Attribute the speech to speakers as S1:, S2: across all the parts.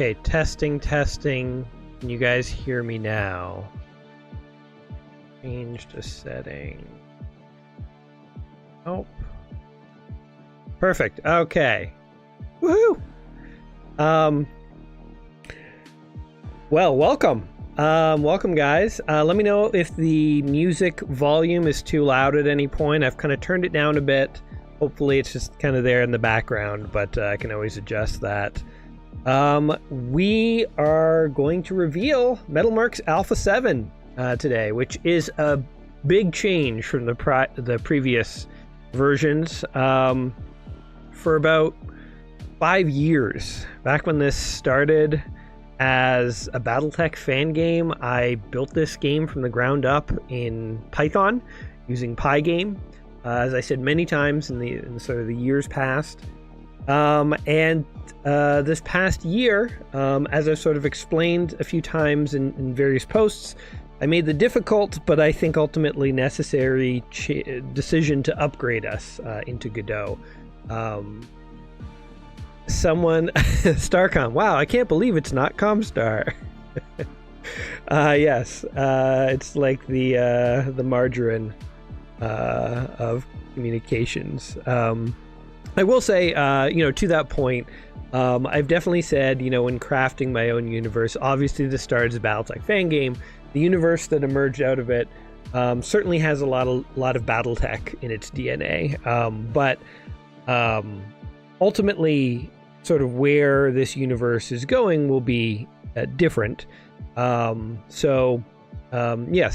S1: Okay, testing. Can you guys hear me now? Change the setting. Oh. Perfect. Okay. Woohoo! Well, welcome. Welcome, guys. Let me know if the music volume is too loud at any point. I've kind of turned it down a bit. Hopefully it's just kind of there in the background, but I can always adjust that. We are going to reveal MetalMercs Alpha 7 today, which is a big change from the previous versions. For about 5 years, back when this started as a BattleTech fan game, I built this game from the ground up in Python using Pygame, as I said many times in sort of the years past. And this past year, as I've sort of explained a few times in various posts, I made the difficult, but I think ultimately necessary decision to upgrade us into Godot. Starcom, wow, I can't believe it's not Comstar. Yes, it's like the margarine of communications. I will say, to that point, I've definitely said, in crafting my own universe, obviously the started as a BattleTech fan game. The universe that emerged out of it certainly has a lot of BattleTech in its DNA, but ultimately, sort of where this universe is going will be different. Yes,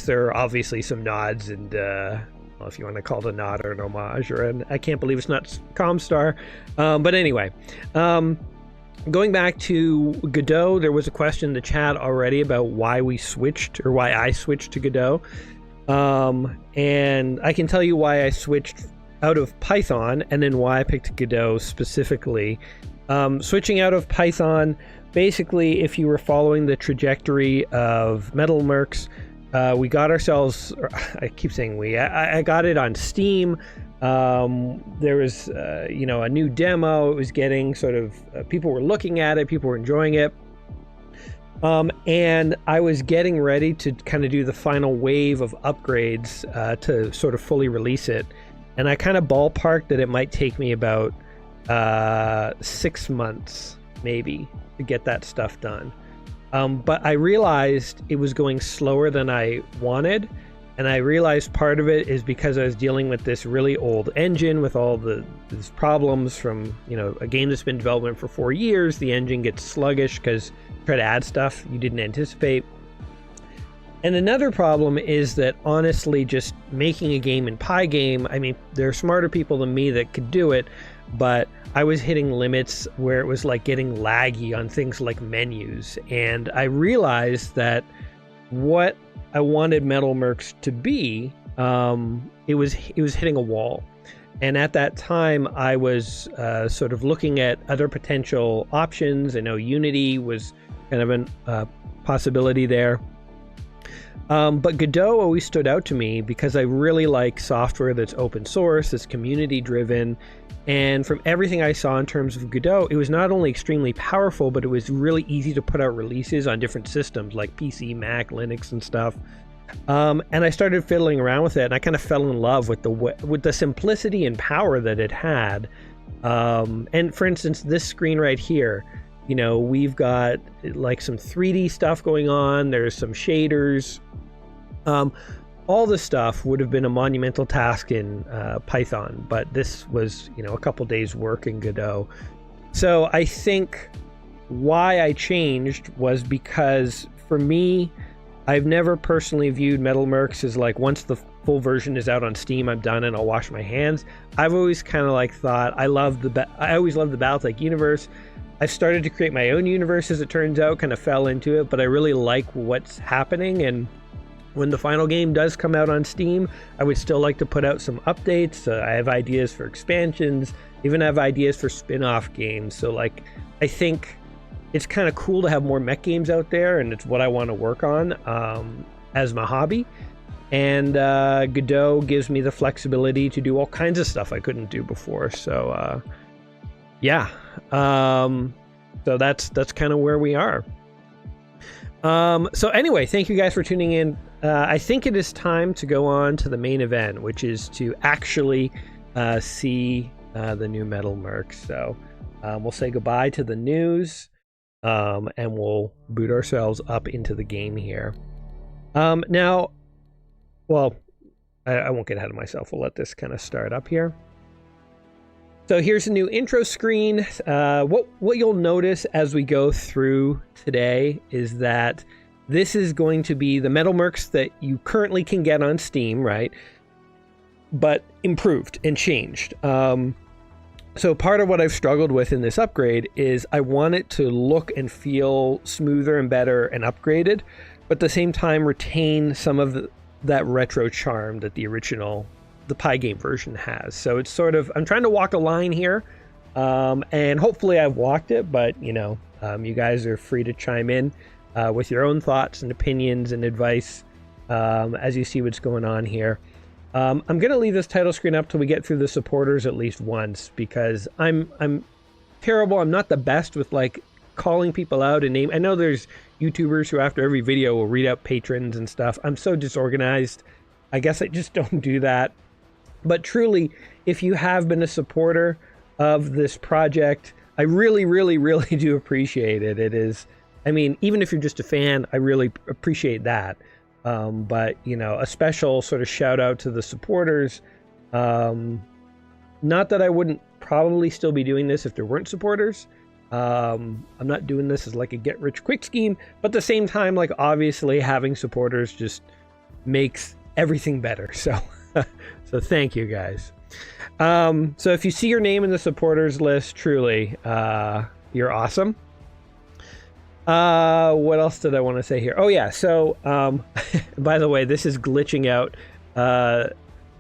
S1: there are obviously some nods and, well, if you want to call it a nod or an homage or I can't believe it's not Comstar. But anyway, going back to Godot, there was a question in the chat already about why I switched to Godot. And I can tell you why I switched out of Python and then why I picked Godot specifically. Switching out of Python, basically, if you were following the trajectory of MetalMercs, we got ourselves, I keep saying we, I got it on Steam. There was, a new demo. It was getting sort of, people were looking at it, people were enjoying it. And I was getting ready to kind of do the final wave of upgrades to sort of fully release it. And I kind of ballparked that it might take me about 6 months, maybe, to get that stuff done. But I realized it was going slower than I wanted, and I realized part of it is because I was dealing with this really old engine with all these problems from, a game that's been in development for 4 years. The engine gets sluggish because you try to add stuff you didn't anticipate. And another problem is that, honestly, just making a game in Pygame, I mean, there are smarter people than me that could do it, but I was hitting limits where it was like getting laggy on things like menus. And I realized that what I wanted MetalMercs to be, it was hitting a wall. And at that time, I was sort of looking at other potential options. I know Unity was kind of a possibility there. But Godot always stood out to me because I really like software that's open source, that's community driven. And from everything I saw in terms of Godot, it was not only extremely powerful, but it was really easy to put out releases on different systems like PC, Mac, Linux, and stuff. And I started fiddling around with it, and I kind of fell in love with the simplicity and power that it had. And for instance, this screen right here, we've got like some 3D stuff going on. There's some shaders. All this stuff would have been a monumental task in Python, but this was, a couple days work in Godot. So I think why I changed was because, for me, I've never personally viewed MetalMercs as like, once the full version is out on Steam, I'm done and I'll wash my hands. I've always kind of thought I always loved the BattleTech universe. I've started to create my own universe, as it turns out, kind of fell into it, but I really like what's happening. And when the final game does come out on Steam, I would still like to put out some updates. I have ideas for expansions, even have ideas for spin-off games. So I think it's kind of cool to have more mech games out there, and it's what I want to work on as my hobby. And Godot gives me the flexibility to do all kinds of stuff I couldn't do before. So yeah. So that's kind of where we are. So anyway, thank you guys for tuning in. I think it is time to go on to the main event, which is to actually see the new MetalMercs. So we'll say goodbye to the news, and we'll boot ourselves up into the game here. Now, well, I won't get ahead of myself. We'll let this kind of start up here. So here's a new intro screen. What you'll notice as we go through today is that this is going to be the MetalMercs that you currently can get on Steam, right? But improved and changed. So part of what I've struggled with in this upgrade is I want it to look and feel smoother and better and upgraded, but at the same time retain some of that retro charm that the Pi game version has. So it's sort of, I'm trying to walk a line here, and hopefully I've walked it, but you know, you guys are free to chime in with your own thoughts and opinions and advice as you see what's going on here. I'm gonna leave this title screen up till we get through the supporters at least once, because I'm terrible. I'm not the best with like calling people out and name. I know there's YouTubers who after every video will read out patrons and stuff. I'm so disorganized. I guess I just don't do that. But truly, if you have been a supporter of this project, I really, really, really do appreciate it. It is, I mean, even if you're just a fan, I really appreciate that. But, you know, a special sort of shout out to the supporters. Not that I wouldn't probably still be doing this if there weren't supporters. I'm not doing this as like a get rich quick scheme, but at the same time, like obviously having supporters just makes everything better. So so thank you guys. So if you see your name in the supporters list, truly, you're awesome. What else did I want to say here? Oh yeah, so by the way, this is glitching out.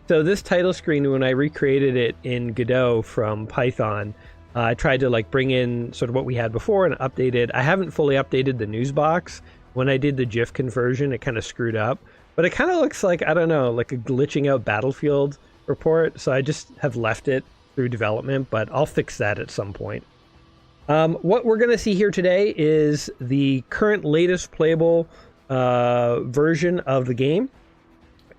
S1: So this title screen, when I recreated it in Godot from Python, I tried to like bring in sort of what we had before and update it. I haven't fully updated the news box. When I did the GIF conversion, it kind of screwed up. But it kind of looks like, I don't know, like a glitching out Battlefield report. So I just have left it through development, but I'll fix that at some point. What we're going to see here today is the current latest playable version of the game.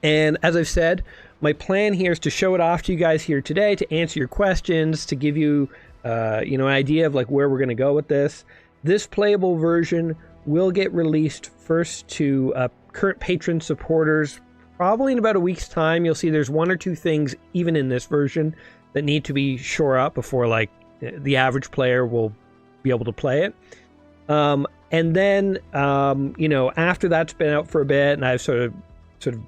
S1: And as I've said, my plan here is to show it off to you guys here today, to answer your questions, to give you, you know, an idea of like where we're going to go with this. This playable version will get released first to current patron supporters probably in about a week's time. You'll see there's one or two things even in this version that need to be shore up before like the average player will be able to play it. And then you know, after that's been out for a bit and I've sort of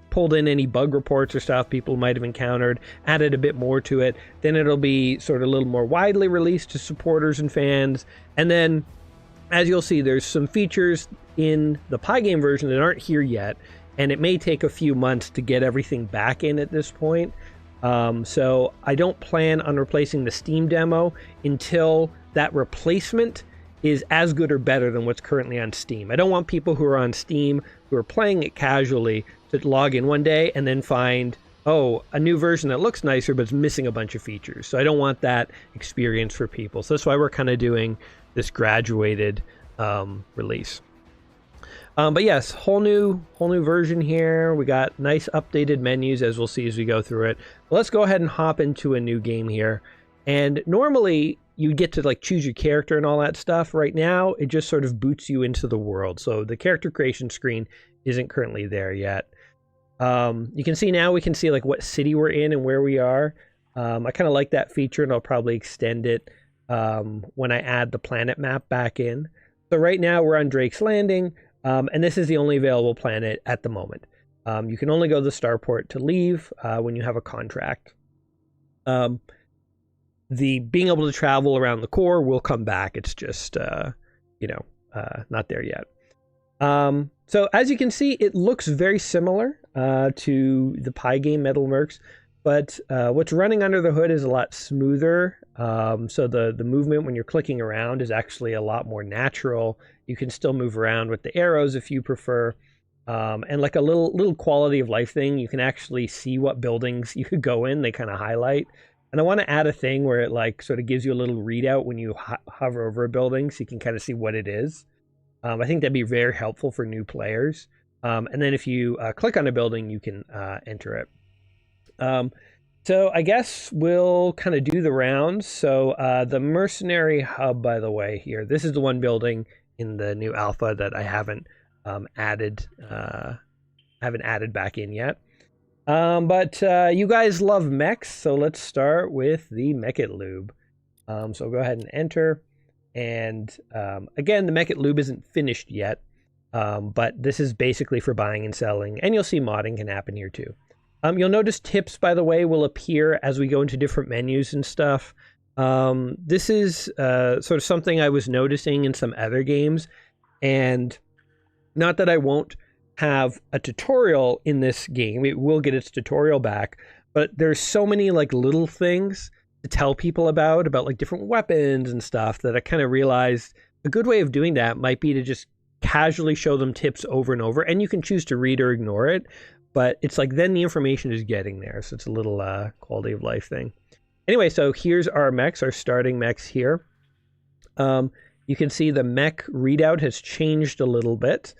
S1: pulled in any bug reports or stuff people might have encountered, added a bit more to it, then it'll be sort of a little more widely released to supporters and fans. And then as you'll see, there's some features in the Pi game version that aren't here yet, and it may take a few months to get everything back in at this point. So I don't plan on replacing the Steam demo until that replacement is as good or better than what's currently on Steam. I don't want people who are on Steam, who are playing it casually, to log in one day and then find, oh, a new version that looks nicer but it's missing a bunch of features. So I don't want that experience for people. So that's why we're kind of doing this graduated release. But yes, whole new version here. We got nice updated menus, as we'll see as we go through it. But let's go ahead and hop into a new game here. And normally you get to like choose your character and all that stuff. Right now, it just sort of boots you into the world. So the character creation screen isn't currently there yet. You can see now, we can see like what city we're in and where we are. I kind of like that feature, and I'll probably extend it when I add the planet map back in. So right now we're on Drake's Landing, and this is the only available planet at the moment. You can only go to the starport to leave when you have a contract. The being able to travel around the core will come back. It's just, you know, not there yet. So as you can see, it looks very similar to the Pi game MetalMercs, but what's running under the hood is a lot smoother. So the movement when you're clicking around is actually a lot more natural. You can still move around with the arrows if you prefer. And like a little quality of life thing, you can actually see what buildings you could go in. They kind of highlight. And I want to add a thing where it like sort of gives you a little readout when you hover over a building, so you can kind of see what it is. I think that'd be very helpful for new players. And then if you click on a building, you can enter it. So I guess we'll kind of do the rounds. So the mercenary hub, by the way, here, this is the one building in the new alpha that I haven't added back in yet. But you guys love mechs, so let's start with the Mech It Lube. So go ahead and enter. And again, the Mech It Lube isn't finished yet, but this is basically for buying and selling, and you'll see modding can happen here too. You'll notice tips, by the way, will appear as we go into different menus and stuff. This is sort of something I was noticing in some other games, and not that I won't have a tutorial in this game. It will get its tutorial back, but there's so many like little things to tell people about like different weapons and stuff that I kind of realized a good way of doing that might be to just casually show them tips over and over, and you can choose to read or ignore it, but it's like then the information is getting there, so it's a little quality of life thing. Anyway, so here's our mechs, our starting mechs here. You can see the mech readout has changed a little bit.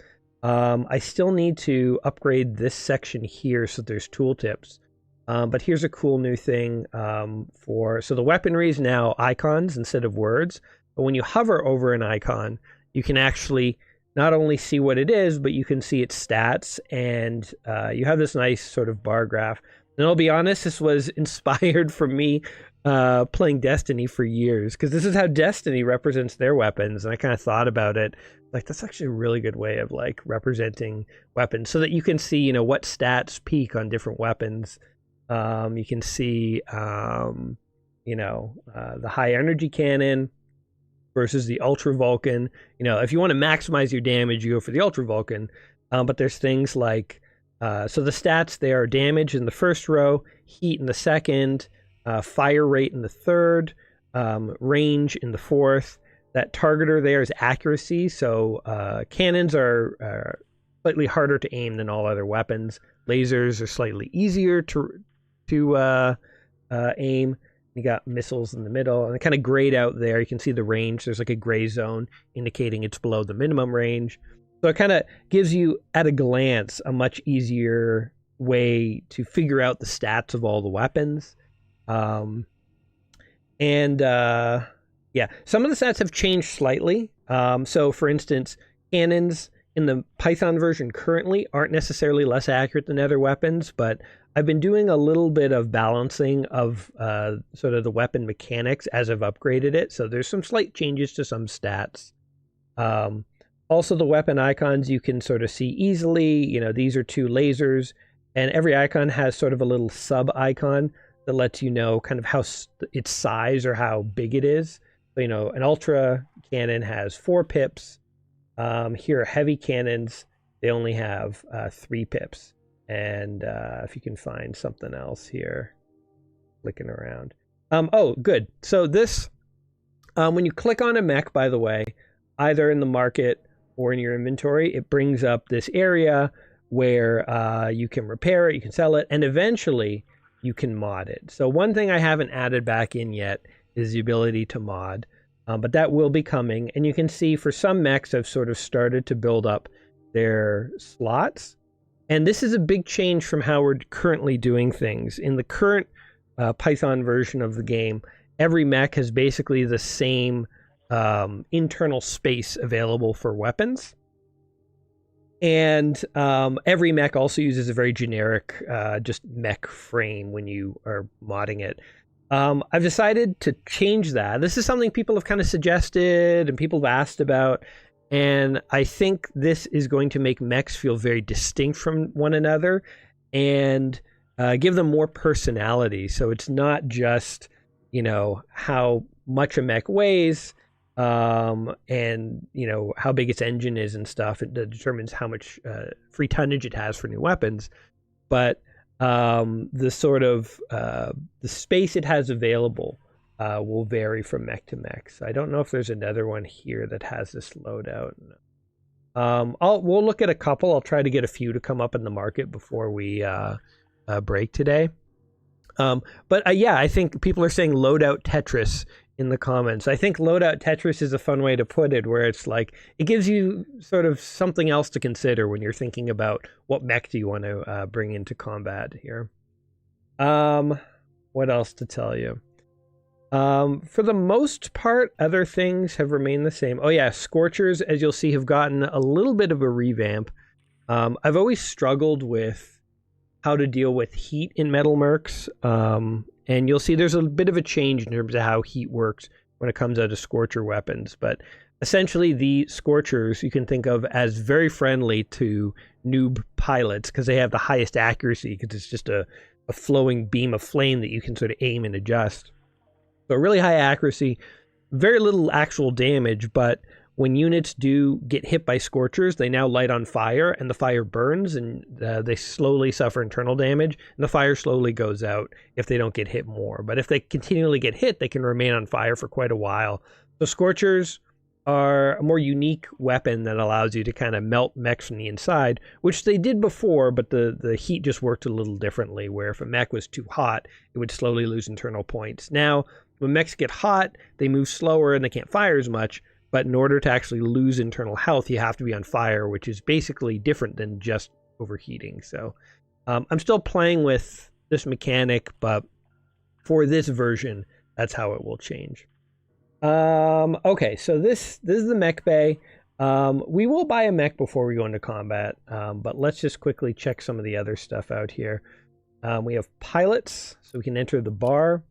S1: I still need to upgrade this section here so there's tooltips. But here's a cool new thing so the weaponry is now icons instead of words. But when you hover over an icon, you can actually not only see what it is, but you can see its stats, and you have this nice sort of bar graph. And I'll be honest, this was inspired from me playing Destiny for years, because this is how Destiny represents their weapons, and I kind of thought about it. Like, that's actually a really good way of like representing weapons, so that you can see, you know, what stats peak on different weapons. You can see, you know, the high energy cannon versus the Ultra Vulcan. You know, if you want to maximize your damage, you go for the Ultra Vulcan. But there's things like, so the stats there are damage in the first row, heat in the second, fire rate in the third, range in the fourth. That targeter there is accuracy. So cannons are slightly harder to aim than all other weapons. Lasers are slightly easier to aim. You got missiles in the middle, and kind of grayed out there. You can see the range. There's like a gray zone indicating it's below the minimum range. So it kind of gives you, at a glance, a much easier way to figure out the stats of all the weapons. Yeah, some of the stats have changed slightly. So, for instance, cannons in the Python version currently aren't necessarily less accurate than other weapons, but I've been doing a little bit of balancing of sort of the weapon mechanics as I've upgraded it. So there's some slight changes to some stats. Also, the weapon icons you can sort of see easily. You know, these are two lasers, and every icon has sort of a little sub icon that lets you know kind of how its size or how big it is. So, you know, an ultra cannon has 4 pips. Here are heavy cannons. They only have 3 pips. And if you can find something else here, clicking around. Oh, good. So this, when you click on a mech, by the way, either in the market or in your inventory, it brings up this area where you can repair it, you can sell it, and eventually you can mod it. So one thing I haven't added back in yet is the ability to mod, but that will be coming. And you can see for some mechs, I've sort of started to build up their slots. And this is a big change from how we're currently doing things. In the current Python version of the game, every mech has basically the same internal space available for weapons. And every mech also uses a very generic just mech frame when you are modding it. I've decided to change that. This is something people have kind of suggested and people have asked about. And I think this is going to make mechs feel very distinct from one another and give them more personality. So it's not just, you know, how much a mech weighs and, you know, how big its engine is and stuff. It determines how much free tonnage it has for new weapons. But the sort of the space it has available will vary from mech to mech. So I don't know if there's another one here that has this loadout. We'll look at a couple. I'll try to get a few to come up in the market before we break today. But yeah, I think people are saying loadout Tetris in the comments. I think loadout Tetris is a fun way to put it, where it's like it gives you sort of something else to consider when you're thinking about what mech do you want to bring into combat here. What else to tell you? For the most part, other things have remained the same. Oh yeah, Scorchers, as you'll see, have gotten a little bit of a revamp. I've always struggled with how to deal with heat in MetalMercs. And you'll see there's a bit of a change in terms of how heat works when it comes out of Scorcher weapons. But essentially, the Scorchers you can think of as very friendly to noob pilots because they have the highest accuracy because it's just a flowing beam of flame that you can sort of aim and adjust. So really high accuracy, very little actual damage, but when units do get hit by Scorchers, they now light on fire, and the fire burns, and they slowly suffer internal damage, and the fire slowly goes out if they don't get hit more. But if they continually get hit, they can remain on fire for quite a while. So Scorchers are a more unique weapon that allows you to kind of melt mechs from the inside, which they did before, but the heat just worked a little differently, where if a mech was too hot, it would slowly lose internal points. Now, when mechs get hot, they move slower and they can't fire as much, but in order to actually lose internal health, you have to be on fire, which is basically different than just overheating. So I'm still playing with this mechanic, but for this version, that's how it will change. Okay, so this is the mech bay. We will buy a mech before we go into combat, but let's just quickly check some of the other stuff out here. We have pilots, so we can enter the bar.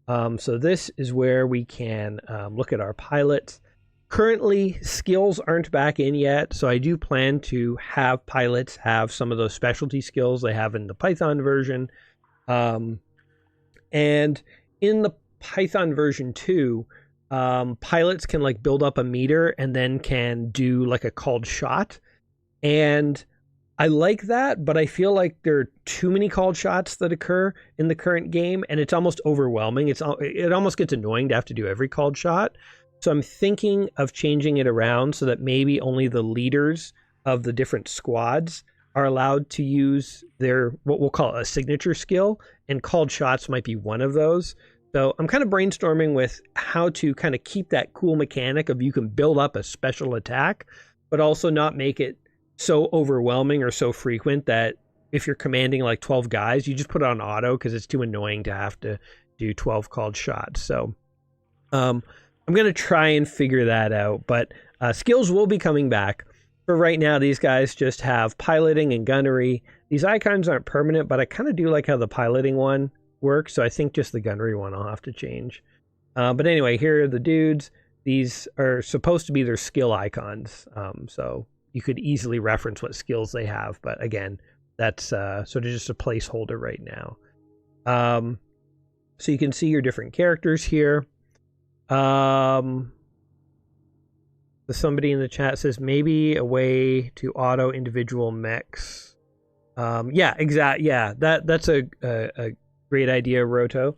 S1: So this is where we can look at our pilots. Currently, skills aren't back in yet, so I do plan to have pilots have some of those specialty skills they have in the Python version. And in the Python version 2, pilots can like build up a meter and then can do like a called shot. And I like that, but I feel like there are too many called shots that occur in the current game, and it's almost overwhelming. It almost gets annoying to have to do every called shot. So I'm thinking of changing it around so that maybe only the leaders of the different squads are allowed to use their, what we'll call a signature skill, and called shots might be one of those. So I'm kind of brainstorming with how to kind of keep that cool mechanic of you can build up a special attack, but also not make it so overwhelming or so frequent that if you're commanding like 12 guys, you just put it on auto because it's too annoying to have to do 12 called shots. So I'm going to try and figure that out, but skills will be coming back. For right now, these guys just have piloting and gunnery. These icons aren't permanent, but I kind of do like how the piloting one works, so I think just the gunnery one I'll have to change. But anyway, here are the dudes. These are supposed to be their skill icons, so you could easily reference what skills they have, but again, that's sort of just a placeholder right now. So you can see your different characters here. Somebody in the chat says maybe a way to auto individual mechs. Yeah, exactly. Yeah, that's a great idea, Roto.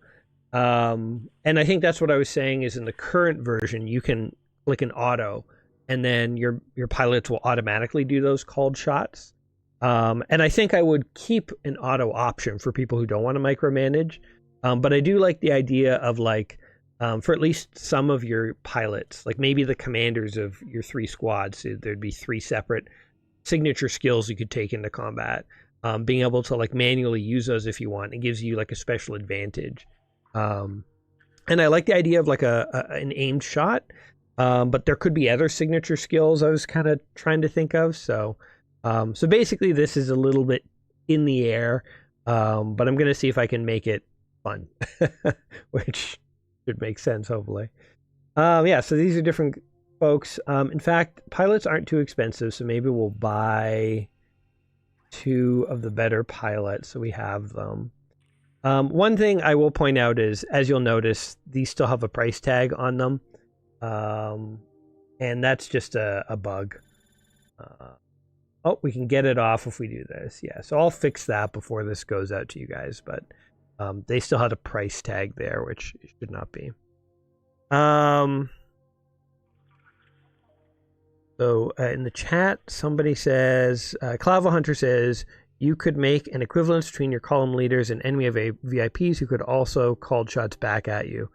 S1: And I think that's what I was saying is in the current version, you can click an auto, and then your pilots will automatically do those called shots. And I think I would keep an auto option for people who don't want to micromanage. But I do like the idea of like, for at least some of your pilots, like maybe the commanders of your 3 squads, so there'd be 3 separate signature skills you could take into combat. Being able to like manually use those if you want, it gives you like a special advantage. And I like the idea of like an aimed shot, but there could be other signature skills I was kind of trying to think of. So basically this is a little bit in the air, but I'm going to see if I can make it fun, which should make sense, hopefully. Yeah, so these are different folks. In fact, pilots aren't too expensive, so maybe we'll buy 2 of the better pilots so we have them. One thing I will point out is, as you'll notice, these still have a price tag on them. And that's just a bug. Oh, we can get it off if we do this. Yeah, so I'll fix that before this goes out to you guys. But they still had a price tag there, which it should not be. So in the chat, somebody says, Clavo Hunter says, you could make an equivalence between your column leaders and enemy VIPs who could also call shots back at you.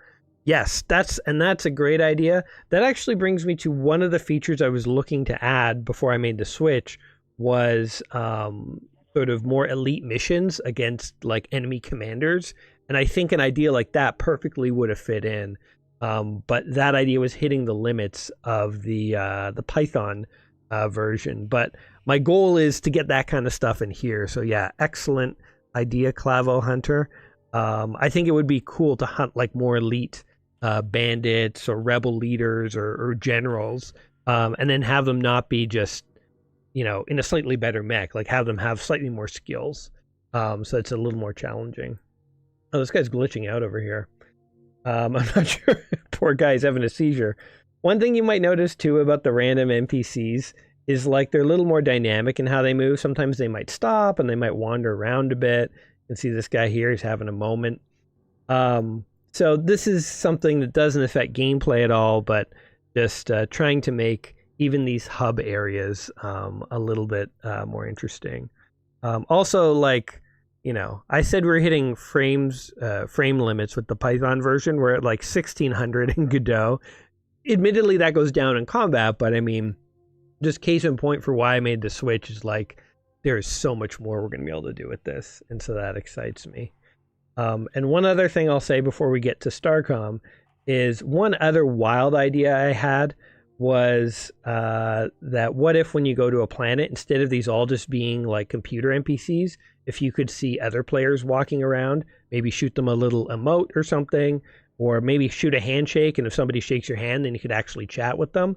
S1: Yes, that's a great idea. That actually brings me to one of the features I was looking to add before I made the switch was sort of more elite missions against like enemy commanders. And I think an idea like that perfectly would have fit in. But that idea was hitting the limits of the Python version. But my goal is to get that kind of stuff in here. So yeah, excellent idea, Clavo Hunter. I think it would be cool to hunt like more elite bandits or rebel leaders or generals, and then have them not be just, you know, in a slightly better mech, like have them have slightly more skills. So it's a little more challenging. Oh, this guy's glitching out over here. I'm not sure. Poor guy's having a seizure. One thing you might notice too about the random NPCs is like they're a little more dynamic in how they move. Sometimes they might stop and they might wander around a bit. You can see this guy here, he's having a moment. So this is something that doesn't affect gameplay at all, but just trying to make even these hub areas a little bit more interesting. Also, like, you know, I said we're hitting frame limits with the Python version. We're at like 1600 in Godot. Admittedly, that goes down in combat, but I mean, just case in point for why I made the switch is like, there is so much more we're going to be able to do with this. And so that excites me. And one other thing I'll say before we get to StarCom is one other wild idea I had was that what if when you go to a planet, instead of these all just being like computer NPCs, if you could see other players walking around, maybe shoot them a little emote or something, or maybe shoot a handshake, and if somebody shakes your hand, then you could actually chat with them.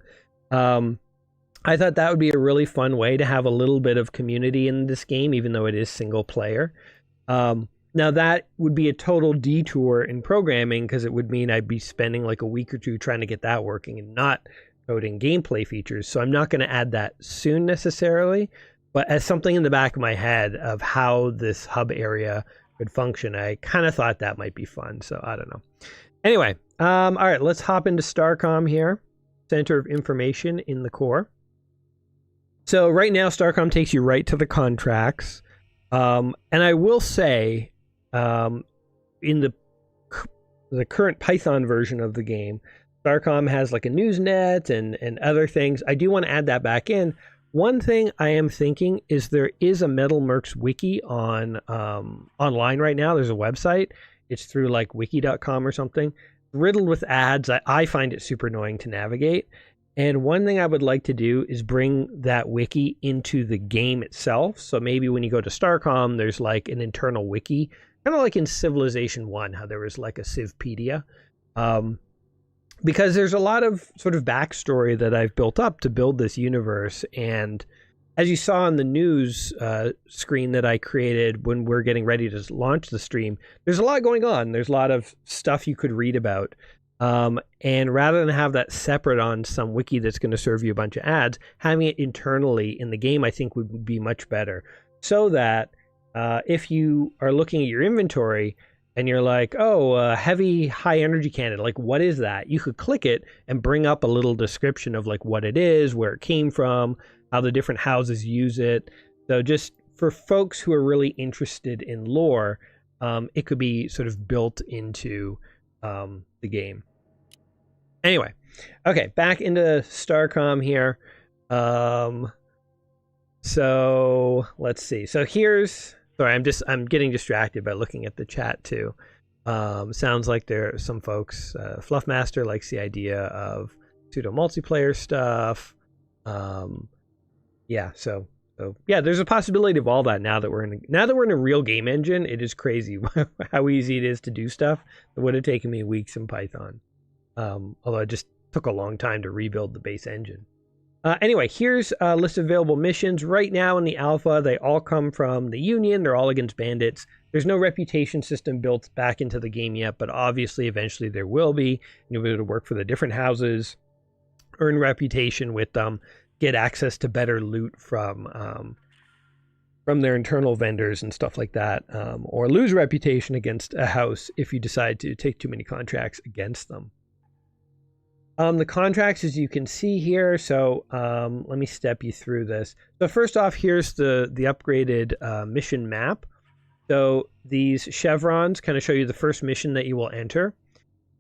S1: I thought that would be a really fun way to have a little bit of community in this game, even though it is single player. Now that would be a total detour in programming, because it would mean I'd be spending like a week or two trying to get that working and not coding gameplay features. So I'm not going to add that soon necessarily, but as something in the back of my head of how this hub area could function, I kind of thought that might be fun. So I don't know. Anyway, all right, let's hop into StarCom here. Center of Information in the core. So right now, StarCom takes you right to the contracts. And I will say, in the current Python version of the game, StarCom has like a newsnet and other things. I do want to add that back in. One thing I am thinking is there is a MetalMercs wiki on online right now. There's a website. It's through like wiki.com or something. Riddled with ads. I find it super annoying to navigate. And one thing I would like to do is bring that wiki into the game itself. So maybe when you go to StarCom, there's like an internal wiki, kind of like in Civilization 1, how there was like a Civpedia. Because there's a lot of sort of backstory that I've built up to build this universe. And as you saw on the news screen that I created when we're getting ready to launch the stream, there's a lot going on. There's a lot of stuff you could read about. And rather than have that separate on some wiki that's going to serve you a bunch of ads, having it internally in the game, I think would be much better. So that if you are looking at your inventory and you're like, oh, heavy high energy cannon, like what is that? You could click it and bring up a little description of like what it is, where it came from, how the different houses use it. So just for folks who are really interested in lore, it could be sort of built into the game. Anyway, okay, back into StarCom here. So let's see. So here's, sorry, I'm getting distracted by looking at the chat too. Sounds like there are some folks. Fluffmaster likes the idea of pseudo multiplayer stuff. Yeah, so yeah, there's a possibility of all that now that we're in a real game engine. It is crazy how easy it is to do stuff that would have taken me weeks in Python. Although it just took a long time to rebuild the base engine. Anyway, here's a list of available missions. Right now in the alpha, they all come from the Union. They're all against bandits. There's no reputation system built back into the game yet, but obviously eventually there will be. You'll be able to work for the different houses, earn reputation with them, get access to better loot from their internal vendors and stuff like that, or lose reputation against a house if you decide to take too many contracts against them. The contracts, as you can see here, so let me step you through this. So first off, here's the upgraded mission map. So these chevrons kind of show you the first mission that you will enter.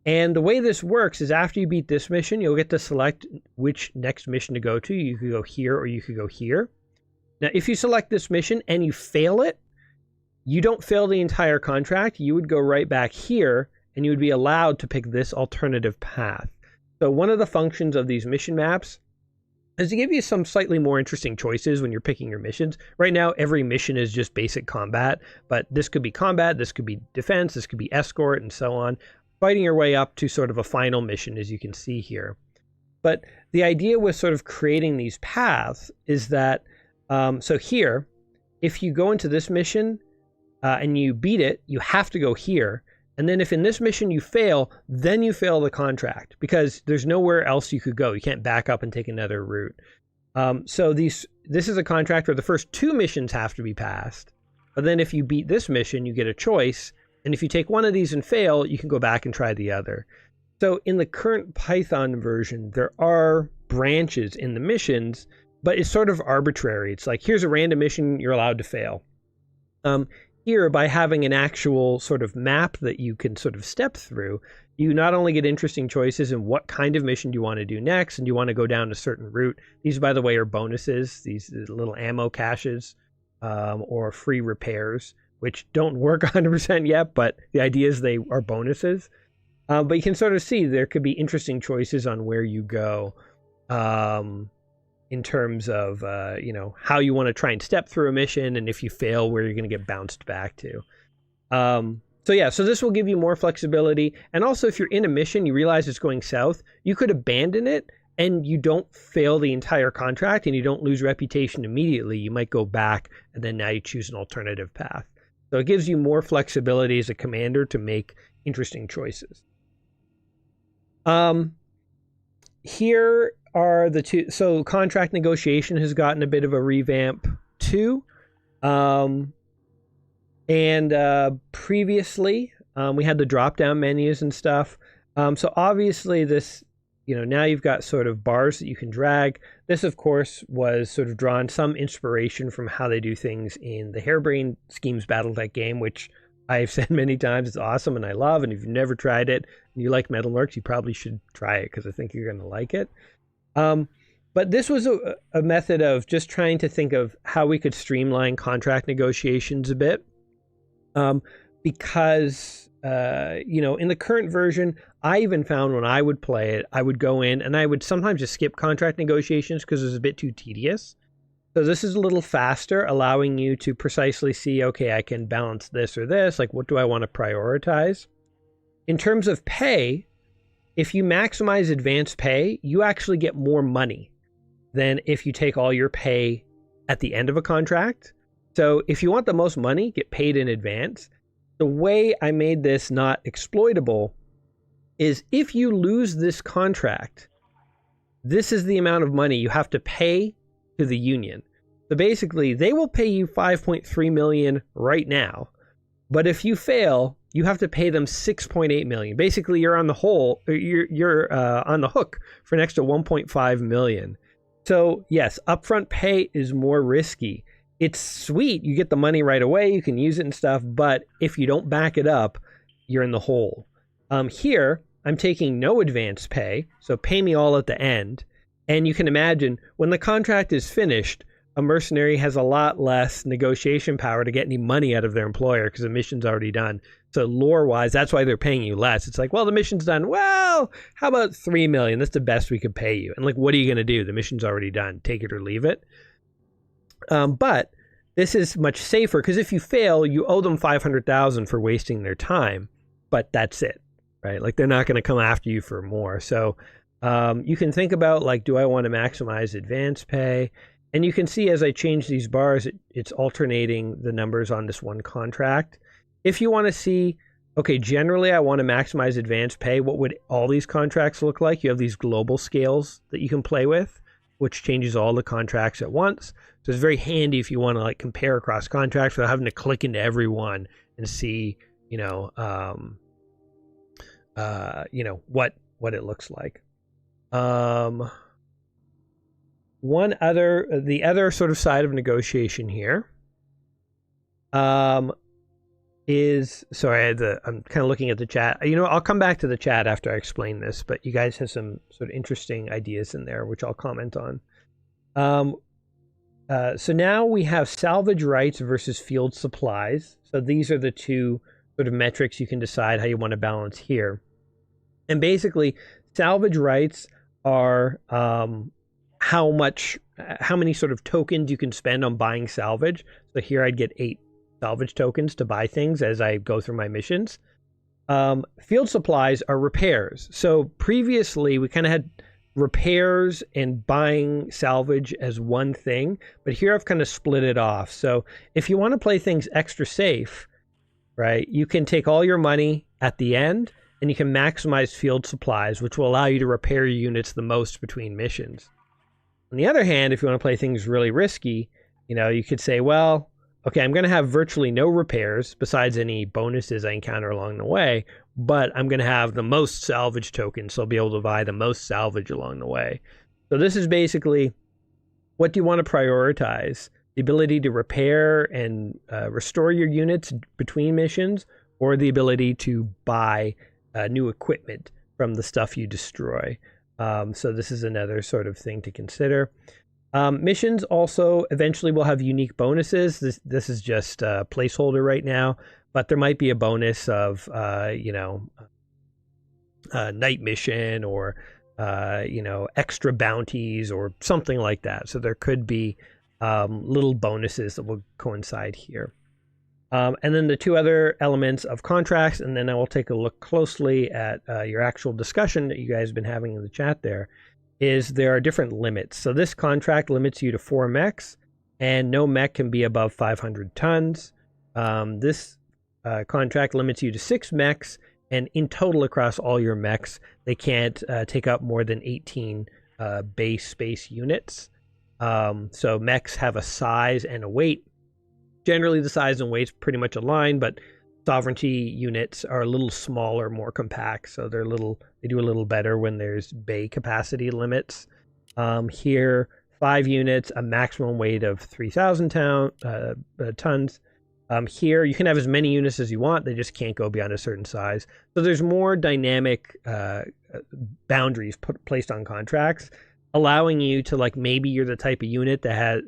S1: And the way this works is after you beat this mission, you'll get to select which next mission to go to. You could go here or you could go here. Now, if you select this mission and you fail it, you don't fail the entire contract. You would go right back here and you would be allowed to pick this alternative path. So one of the functions of these mission maps is to give you some slightly more interesting choices when you're picking your missions. Right now, every mission is just basic combat, but this could be combat, this could be defense, this could be escort, and so on, fighting your way up to sort of a final mission, as you can see here. But the idea with sort of creating these paths is that, so here, if you go into this mission and you beat it, you have to go here. And then if in this mission you fail, then you fail the contract because there's nowhere else you could go. You can't back up and take another route. So this is a contract where the first 2 missions have to be passed. But then if you beat this mission, you get a choice. And if you take one of these and fail, you can go back and try the other. So in the current Python version, there are branches in the missions, but it's sort of arbitrary. It's like, here's a random mission you're allowed to fail. Here, by having an actual sort of map that you can sort of step through, you not only get interesting choices in what kind of mission you want to do next, and you want to go down a certain route. These, by the way, are bonuses, these little ammo caches or free repairs, which don't work 100% yet, but the idea is they are bonuses. But you can sort of see there could be interesting choices on where you go in terms of, how you want to try and step through a mission, and if you fail, where you're going to get bounced back to. So this will give you more flexibility. And also, if you're in a mission, you realize it's going south, you could abandon it, and you don't fail the entire contract, and you don't lose reputation immediately. You might go back, and then now you choose an alternative path. So it gives you more flexibility as a commander to make interesting choices. Here are the 2. So contract negotiation has gotten a bit of a revamp too. Previously, we had the drop-down menus and stuff. So obviously this, now you've got sort of bars that you can drag. This, of course, was sort of drawn some inspiration from how they do things in the Harebrained Schemes Battletech game, which I've said many times it's awesome and I love. And if you've never tried it and you like MetalMercs, you probably should try it because I think you're going to like it. But this was a method of just trying to think of how we could streamline contract negotiations a bit. Because, in the current version, I even found when I would play it, I would go in and I would sometimes just skip contract negotiations because it was a bit too tedious. So this is a little faster, allowing you to precisely see, okay, I can balance this or this. Like, what do I want to prioritize? In terms of pay, if you maximize advanced pay, you actually get more money than if you take all your pay at the end of a contract. So if you want the most money, get paid in advance. The way I made this not exploitable is if you lose this contract, this is the amount of money you have to pay to the union. So basically, they will pay you $5.3 million right now, but if you fail, you have to pay them $6.8 million. Basically, you're on the you're on the hook for an extra $1.5 million. So yes, upfront pay is more risky. It's sweet. You get the money right away. You can use it and stuff. But if you don't back it up, you're in the hole. Here, I'm taking no advance pay. So pay me all at the end. And you can imagine when the contract is finished, a mercenary has a lot less negotiation power to get any money out of their employer because the mission's already done. So lore-wise, that's why they're paying you less. It's like, well, the mission's done. Well, how about $3 million? That's the best we could pay you. And like, what are you going to do? The mission's already done. Take it or leave it. But this is much safer because if you fail, you owe them $500,000 for wasting their time. But that's it, right? Like, they're not going to come after you for more. So you can think about, like, do I want to maximize advance pay? And you can see as I change these bars, it's alternating the numbers on this one contract. If you want to see, okay, generally I want to maximize advance pay, what would all these contracts look like? You have these global scales that you can play with, which changes all the contracts at once. So it's very handy if you want to like compare across contracts without having to click into every one and see, what it looks like. The other sort of side of negotiation here is, sorry, I'm kind of looking at the chat. I'll come back to the chat after I explain this, but you guys have some sort of interesting ideas in there, which I'll comment on. So now we have salvage rights versus field supplies. So these are the two sort of metrics you can decide how you want to balance here. And basically, salvage rights are how many sort of tokens you can spend on buying salvage. So here I'd get 8 salvage tokens to buy things as I go through my missions. Field supplies are repairs. So previously we kind of had repairs and buying salvage as one thing, but here I've kind of split it off. So if you want to play things extra safe, right, you can take all your money at the end and you can maximize field supplies, which will allow you to repair your units the most between missions. On the other hand, if you want to play things really risky, you could say, well, okay, I'm going to have virtually no repairs besides any bonuses I encounter along the way, but I'm going to have the most salvage tokens, so I'll be able to buy the most salvage along the way. So this is basically, what do you want to prioritize? The ability to repair and restore your units between missions, or the ability to buy new equipment from the stuff you destroy? So this is another sort of thing to consider. Missions also eventually will have unique bonuses. This is just a placeholder right now, but there might be a bonus of, night mission or, extra bounties or something like that. So there could be little bonuses that will coincide here. And then the two other elements of contracts, and then I will take a look closely at your actual discussion that you guys have been having in the chat there, is there are different limits. So this contract limits you to 4 mechs, and no mech can be above 500 tons. This contract limits you to 6 mechs, and in total across all your mechs, they can't take up more than 18 base space units. So mechs have a size and a weight. Generally, the size and weight's pretty much aligned, but sovereignty units are a little smaller, more compact, so they do a little better when there's bay capacity limits. Here, 5 units, a maximum weight of 3,000 tons. Here, you can have as many units as you want, they just can't go beyond a certain size. So there's more dynamic boundaries placed on contracts, allowing you to, maybe you're the type of unit that has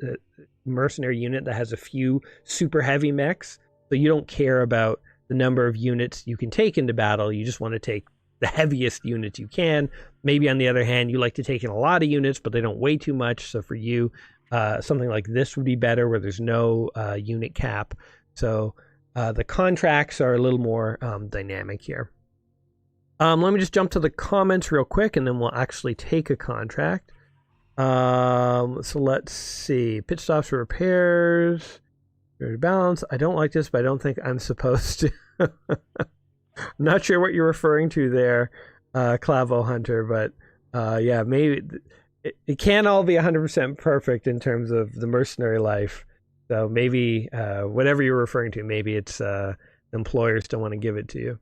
S1: mercenary unit that has a few super heavy mechs, so you don't care about the number of units you can take into battle. You just want to take the heaviest units you can. Maybe on the other hand, you like to take in a lot of units, but they don't weigh too much. So for you, something like this would be better, where there's no unit cap. So the contracts are a little more dynamic here. Let me just jump to the comments real quick, and then we'll actually take a contract. So let's see. Pit stops for repairs. Balance. I don't like this, but I don't think I'm supposed to. I'm not sure what you're referring to there, Clavo Hunter, but yeah, maybe it can't all be 100% perfect in terms of the mercenary life. So maybe whatever you're referring to, maybe it's employers don't want to give it to you.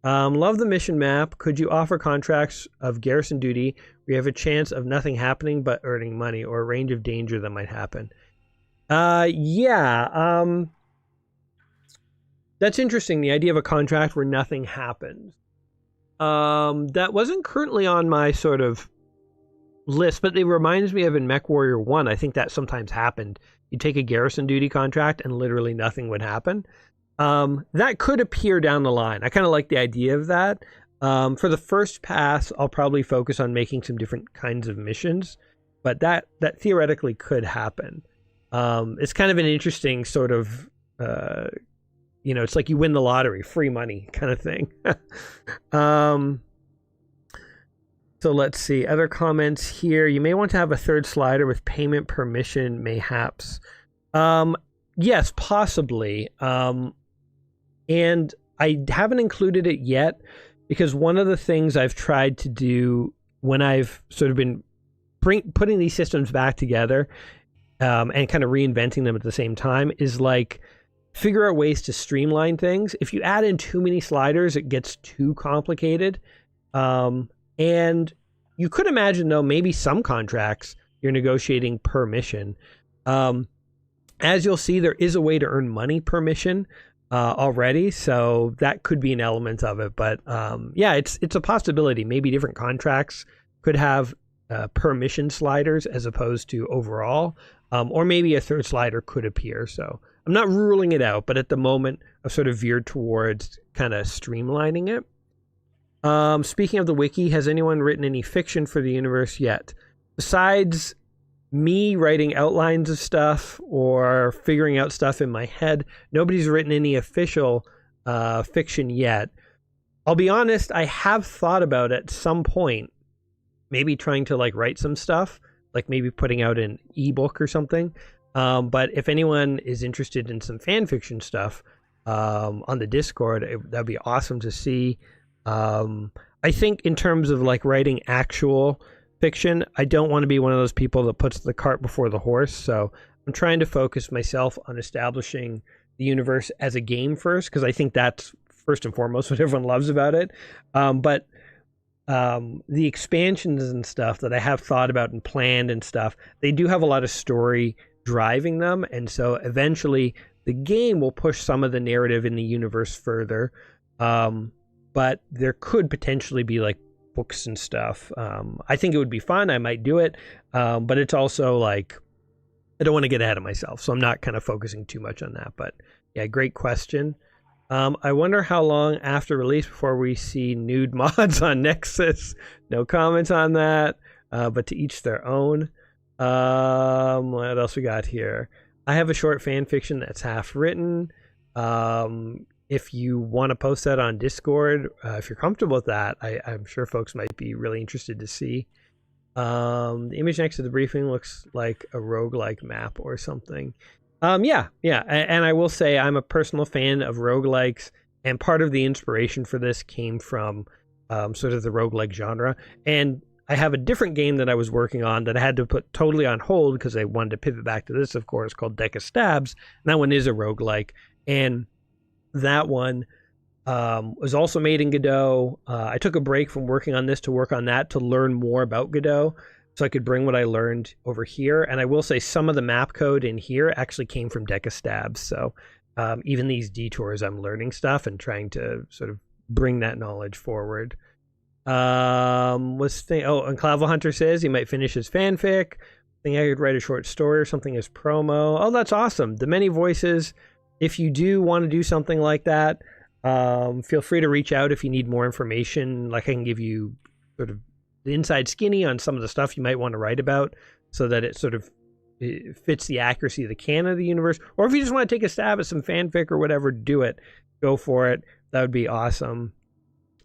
S1: Love the mission map. Could you offer contracts of garrison duty where you have a chance of nothing happening but earning money, or a range of danger that might happen? Yeah. That's interesting, the idea of a contract where nothing happens. That wasn't currently on my sort of list, but it reminds me of in Mech Warrior 1, I think that sometimes happened. You take a garrison duty contract and literally nothing would happen. That could appear down the line. I kind of like the idea of that. For the first pass, I'll probably focus on making some different kinds of missions, but that theoretically could happen. It's kind of an interesting sort of, it's like you win the lottery, free money kind of thing. So let's see, other comments here. You may want to have a third slider with payment per mission, mayhaps. Yes, possibly. And I haven't included it yet because one of the things I've tried to do when I've sort of been putting these systems back together and kind of reinventing them at the same time is figure out ways to streamline things. If you add in too many sliders, it gets too complicated. And You could imagine, though, maybe some contracts you're negotiating per mission. As you'll see, there is a way to earn money per mission already, so that could be an element of it. But yeah, it's a possibility. Maybe different contracts could have per mission sliders as opposed to overall, or maybe a third slider could appear. So I'm not ruling it out, but at the moment I've sort of veered towards kind of streamlining it. Speaking of the wiki, has anyone written any fiction for the universe yet? Besides me writing outlines of stuff or figuring out stuff in my head, nobody's written any official fiction yet. I'll be honest, I have thought about at some point maybe trying to like write some stuff, like maybe putting out an ebook or something. But if anyone is interested in some fan fiction stuff on the Discord, that'd be awesome to see. I think in terms of like writing actual fiction, I don't want to be one of those people that puts the cart before the horse. So I'm trying to focus myself on establishing the universe as a game first, because I think that's first and foremost what everyone loves about it. But the expansions and stuff that I have thought about and planned and stuff, they do have a lot of story driving them. And so eventually the game will push some of the narrative in the universe further. But there could potentially be like books and stuff. I think it would be fun. I might do it. But it's also like, I don't want to get ahead of myself. So I'm not kind of focusing too much on that. But yeah, great question. I wonder how long after release before we see nude mods on Nexus. No comments on that, but to each their own. What else we got here? I have a short fan fiction that's half written. If you want to post that on Discord, if you're comfortable with that, I'm sure folks might be really interested to see. The image next to the briefing looks like a roguelike map or something. Yeah. And I will say I'm a personal fan of roguelikes, and part of the inspiration for this came from sort of the roguelike genre. And I have a different game that I was working on that I had to put totally on hold because I wanted to pivot back to this, of course, called Deck of Stabs. And that one is a roguelike. And that one was also made in Godot. I took a break from working on this to work on that to learn more about Godot, so I could bring what I learned over here. And I will say some of the map code in here actually came from Deck of Stabs. So even these detours, I'm learning stuff and trying to sort of bring that knowledge forward. And Clavel Hunter says he might finish his fanfic. I think I could write a short story or something as promo. Oh, that's awesome. The Many Voices. If you do want to do something like that, feel free to reach out if you need more information. Like I can give you sort of the inside skinny on some of the stuff you might want to write about so that it sort of fits the accuracy of the canon of the universe. Or if you just want to take a stab at some fanfic or whatever, do it. Go for it. That would be awesome.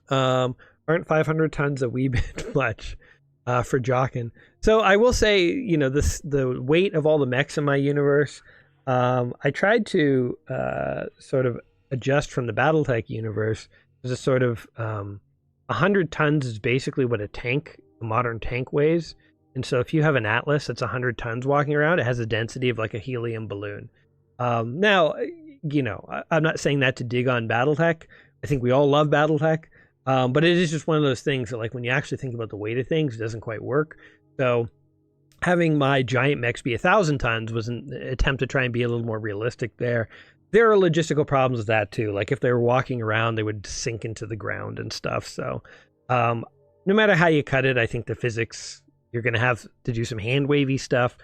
S1: Aren't 500 tons a wee bit much for Jockin? So I will say, you know, the weight of all the mechs in my universe, I tried to sort of adjust from the Battletech universe. There's a sort of 100 tons is basically what a modern tank weighs. And so if you have an Atlas that's 100 tons walking around, it has a density of like a helium balloon. Now, you know, I'm not saying that to dig on Battletech. I think we all love Battletech. But it is just one of those things that, like, when you actually think about the weight of things, it doesn't quite work. So having my giant mechs be 1,000 tons was an attempt to try and be a little more realistic there. There are logistical problems with that too. Like if they were walking around, they would sink into the ground and stuff. So no matter how you cut it, I think the physics, you're going to have to do some hand wavy stuff.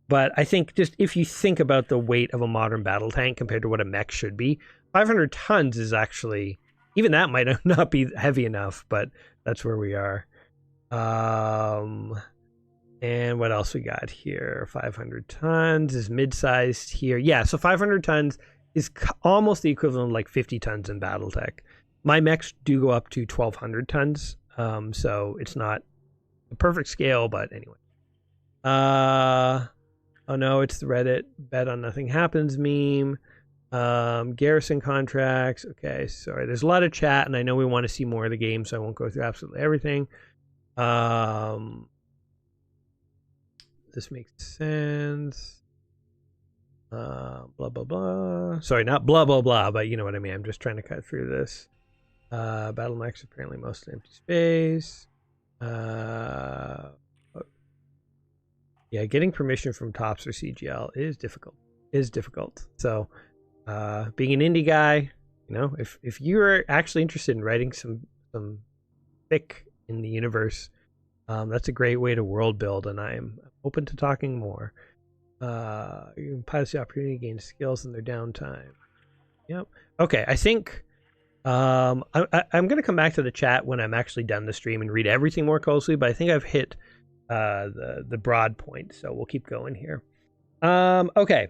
S1: But I think just if you think about the weight of a modern battle tank compared to what a mech should be, 500 tons is actually... Even that might not be heavy enough, but that's where we are. And what else we got here? 500 tons is mid-sized here. Yeah, so 500 tons is almost the equivalent of like 50 tons in Battletech. My mechs do go up to 1,200 tons, so it's not a perfect scale, but anyway. Oh no, it's the Reddit bet on nothing happens meme. Garrison contracts. Okay, sorry. There's a lot of chat, and I know we want to see more of the game, so I won't go through absolutely everything. This makes sense. Blah, blah, blah. Sorry, not blah, blah, blah, but you know what I mean. I'm just trying to cut through this. Battle mechs apparently most empty space. Yeah, getting permission from Tops or CGL is difficult. So, being an indie guy, you know, if you're actually interested in writing some fic in the universe, that's a great way to world build, and I am open to talking more. You can pilot the opportunity to gain skills in their downtime. Yep. Okay, I think I'm going to come back to the chat when I'm actually done the stream and read everything more closely, but I think I've hit the broad point, so we'll keep going here. Okay.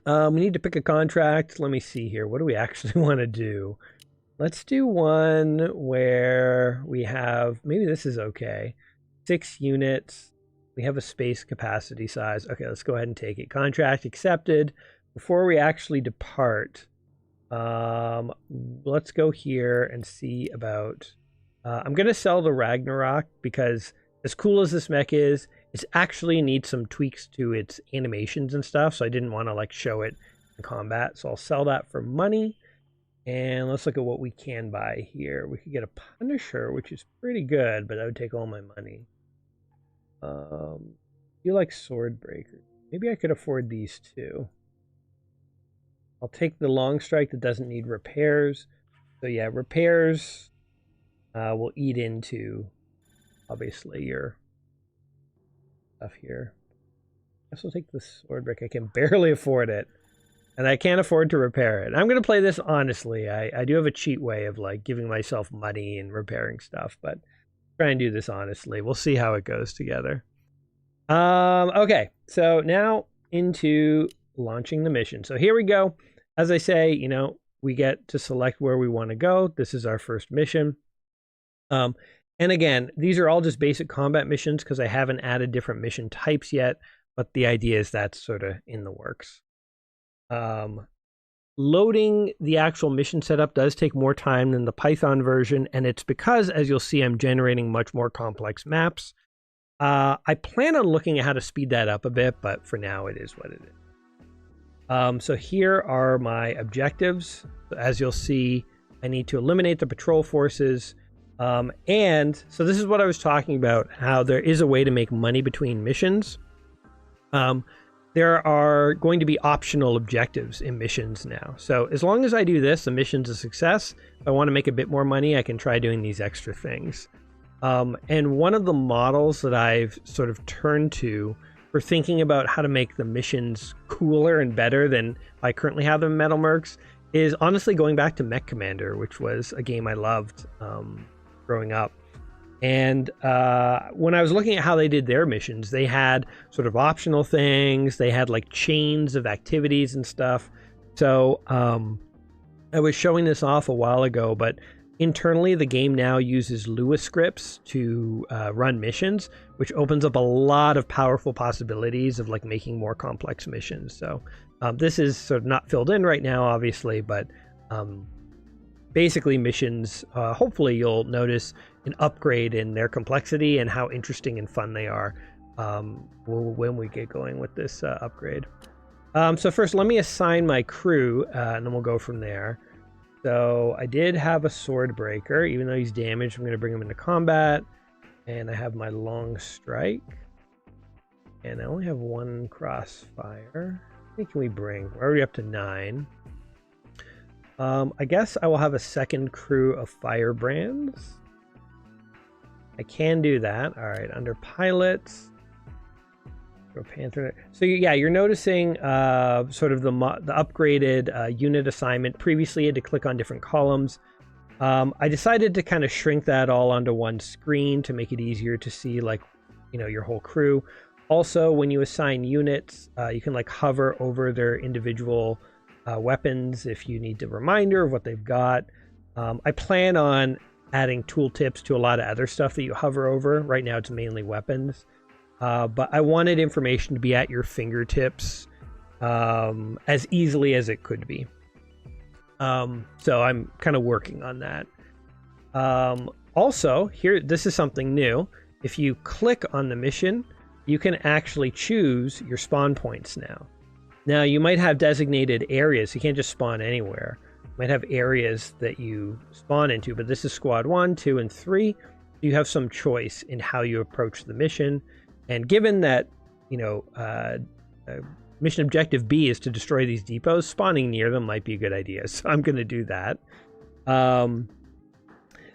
S1: We need to pick a contract. Let me see here. What do we actually want to do? Let's do one where we have, maybe this is okay. 6 units. We have a space capacity size. Okay, let's go ahead and take it. Contract accepted. Before we actually depart, let's go here and see about, I'm going to sell the Ragnarok because as cool as this mech is, it actually needs some tweaks to its animations and stuff, so I didn't want to like show it in combat. So I'll sell that for money. And let's look at what we can buy here. We could get a Punisher, which is pretty good, but that would take all my money. You like Sword Breakers. Maybe I could afford these two. I'll take the Long Strike that doesn't need repairs. So yeah, repairs will eat into, obviously, your stuff here. I guess I'll take the Sword Break. I can barely afford it. And I can't afford to repair it. I'm going to play this honestly. I do have a cheat way of like giving myself money and repairing stuff, but try and do this honestly. We'll see how it goes together. Okay, so now into launching the mission. So here we go. As I say, you know, we get to select where we want to go. This is our first mission. And again, these are all just basic combat missions because I haven't added different mission types yet, but the idea is that's sort of in the works. Loading the actual mission setup does take more time than the Python version, and it's because, as you'll see, I'm generating much more complex maps. I plan on looking at how to speed that up a bit, but for now it is what it is. So here are my objectives. As you'll see, I need to eliminate the patrol forces. And so this is what I was talking about, how there is a way to make money between missions. There are going to be optional objectives in missions now. So as long as I do this, the mission's a success. If I want to make a bit more money, I can try doing these extra things. And one of the models that I've sort of turned to for thinking about how to make the missions cooler and better than I currently have them in MetalMercs is honestly going back to Mech Commander, which was a game I loved growing up. And when I was looking at how they did their missions, they had sort of optional things. They had like chains of activities and stuff. So I was showing this off a while ago, but internally the game now uses Lua scripts to run missions, which opens up a lot of powerful possibilities of like making more complex missions. So this is sort of not filled in right now, obviously, but basically missions, hopefully you'll notice an upgrade in their complexity and how interesting and fun they are when we get going with this upgrade. So first, let me assign my crew, and then we'll go from there. So I did have a Sword Breaker. Even though he's damaged, I'm going to bring him into combat. And I have my Long Strike. And I only have 1 Crossfire. How many can we bring? We're already up to 9. I guess I will have a second crew of Firebrands. I can do that. All right, under pilots, go Panther. So yeah, you're noticing sort of the upgraded unit assignment. Previously, you had to click on different columns. I decided to kind of shrink that all onto one screen to make it easier to see, like, you know, your whole crew. Also, when you assign units, you can like hover over their individual weapons if you need a reminder of what they've got. I plan on adding tooltips to a lot of other stuff that you hover over. Right now it's mainly weapons, but I wanted information to be at your fingertips as easily as it could be. So I'm kind of working on that. Also, here, this is something new. If you click on the mission, you can actually choose your spawn points now. Now, you might have designated areas. You can't just spawn anywhere. You might have areas that you spawn into, but this is squad 1, 2, and 3. You have some choice in how you approach the mission. And given that, mission objective B is to destroy these depots. Spawning near them might be a good idea, so I'm going to do that.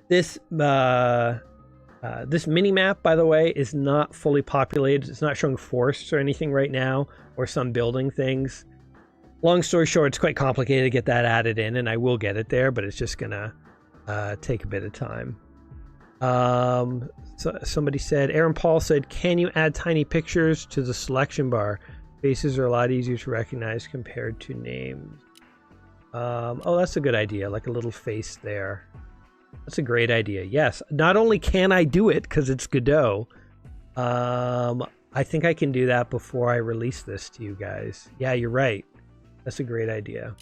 S1: This mini map, by the way, is not fully populated. It's not showing forests or anything right now, or some building things. Long story short, it's quite complicated to get that added in, and I will get it there, but it's just gonna take a bit of time. So somebody said, Aaron Paul said, can you add tiny pictures to the selection bar? Faces are a lot easier to recognize compared to names. Oh, that's a good idea, like a little face there. That's a great idea. Yes, not only can I do it because it's Godot, I think I can do that before I release this to you guys. Yeah, you're right. That's a great idea.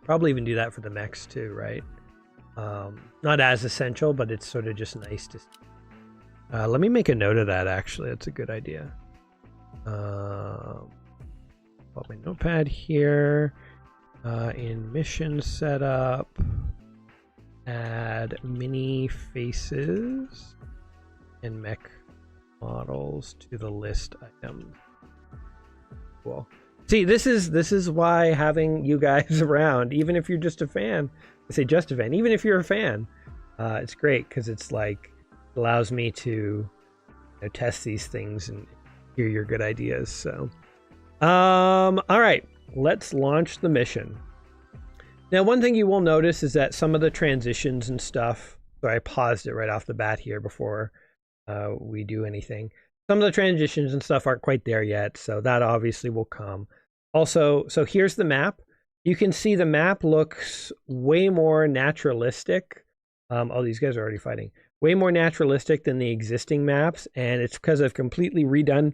S1: Probably even do that for the mechs too, right? Not as essential, but it's sort of just nice to see. Let me make a note of that, actually. That's a good idea. Put my notepad here. In mission setup, add mini faces and mech models to the list items. Cool. See, this is why having you guys around, even if you're just a fan, I say just a fan, even if you're a fan, it's great because it's like allows me to test these things and hear your good ideas. So, all right, let's launch the mission. Now, one thing you will notice is that some of the transitions and stuff. Sorry, I paused it right off the bat here before we do anything. Some of the transitions and stuff aren't quite there yet, so that obviously will come. Also, so here's the map. You can see the map looks way more naturalistic. Oh, these guys are already fighting. Way more naturalistic than the existing maps, and it's because I've completely redone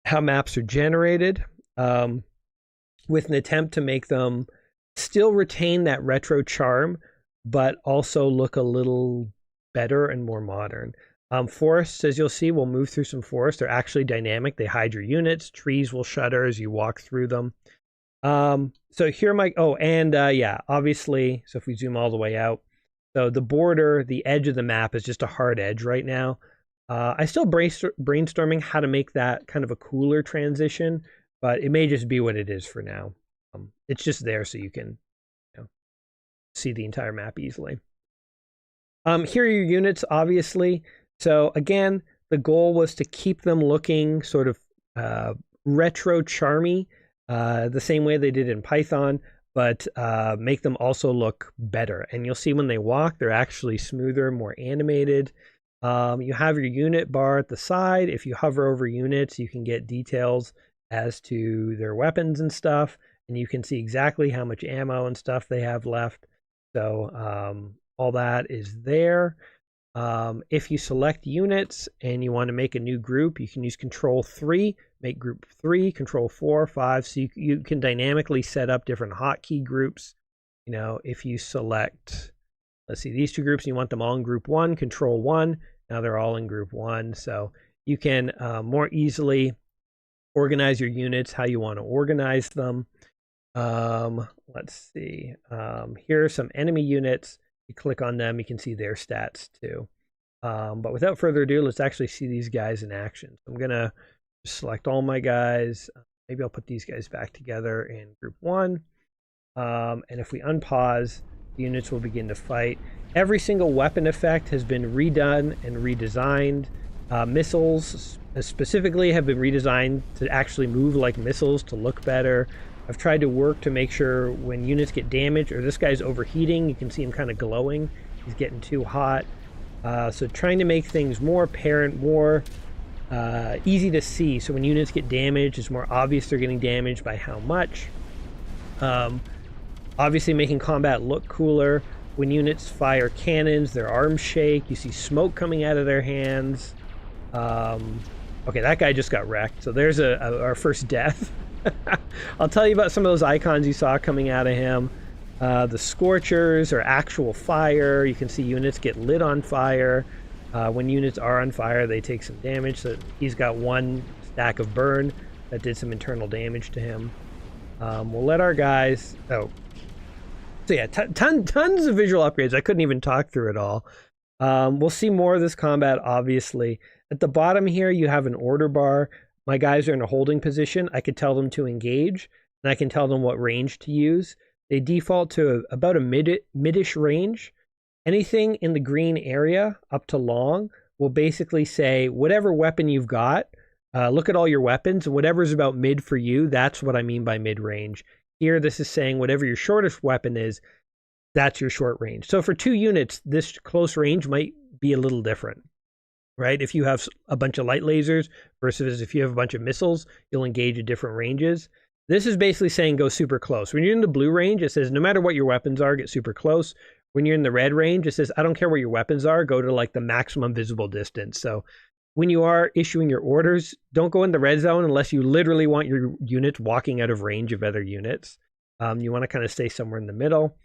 S1: how maps are generated with an attempt to make them still retain that retro charm, but also look a little better and more modern. Forests, as you'll see, will move through some forests. They're actually dynamic. They hide your units. Trees will shutter as you walk through them. So here yeah, obviously, so if we zoom all the way out, so the border, the edge of the map is just a hard edge right now. I still brainstorming how to make that kind of a cooler transition, but it may just be what it is for now. It's just there so you can see the entire map easily. Here are your units, obviously. So again, the goal was to keep them looking sort of retro charmy, the same way they did in Python, but make them also look better. And you'll see when they walk, they're actually smoother, more animated. You have your unit bar at the side. If you hover over units, you can get details as to their weapons and stuff, and you can see exactly how much ammo and stuff they have left. So all that is there. If you select units and you want to make a new group, you can use Control-3, make group 3, Control-4, 5, so you can dynamically set up different hotkey groups. If you select, let's see, these two groups, and you want them all in group 1, Control-1, now they're all in group 1, so you can more easily organize your units how you want to organize them. Let's see, here are some enemy units. You click on them, you can see their stats too. But without further ado, let's actually see these guys in action. So I'm gonna select all my guys. Maybe I'll put these guys back together in group 1. And if we unpause, the units will begin to fight. Every single weapon effect has been redone and redesigned. Missiles specifically have been redesigned to actually move like missiles, to look better. I've tried to work to make sure when units get damaged, or this guy's overheating, you can see him kind of glowing. He's getting too hot. So trying to make things more apparent, more easy to see. So when units get damaged, it's more obvious they're getting damaged by how much. Obviously making combat look cooler. When units fire cannons, their arms shake. You see smoke coming out of their hands. Okay, that guy just got wrecked. So there's our first death. I'll tell you about some of those icons you saw coming out of him. The scorchers are actual fire. You can see units get lit on fire. When units are on fire, they take some damage. So he's got one stack of burn that did some internal damage to him. We'll let our guys... Oh. So yeah, tons of visual upgrades. I couldn't even talk through it all. We'll see more of this combat, obviously. At the bottom here, you have an order bar. my guys are in a holding position, I could tell them to engage, and I can tell them what range to use. They default to about a midish range. Anything in the green area up to long will basically say whatever weapon you've got, look at all your weapons, and whatever's about mid for you, that's what I mean by mid-range. Here, this is saying whatever your shortest weapon is, that's your short range. So for 2 units, this close range might be a little different, right? If you have a bunch of light lasers versus if you have a bunch of missiles, you'll engage at different ranges. This is basically saying go super close. When you're in the blue range, it says no matter what your weapons are, get super close. When you're in the red range, it says I don't care what your weapons are, go to like the maximum visible distance. So when you are issuing your orders, don't go in the red zone unless you literally want your units walking out of range of other units. You want to kind of stay somewhere in the middle.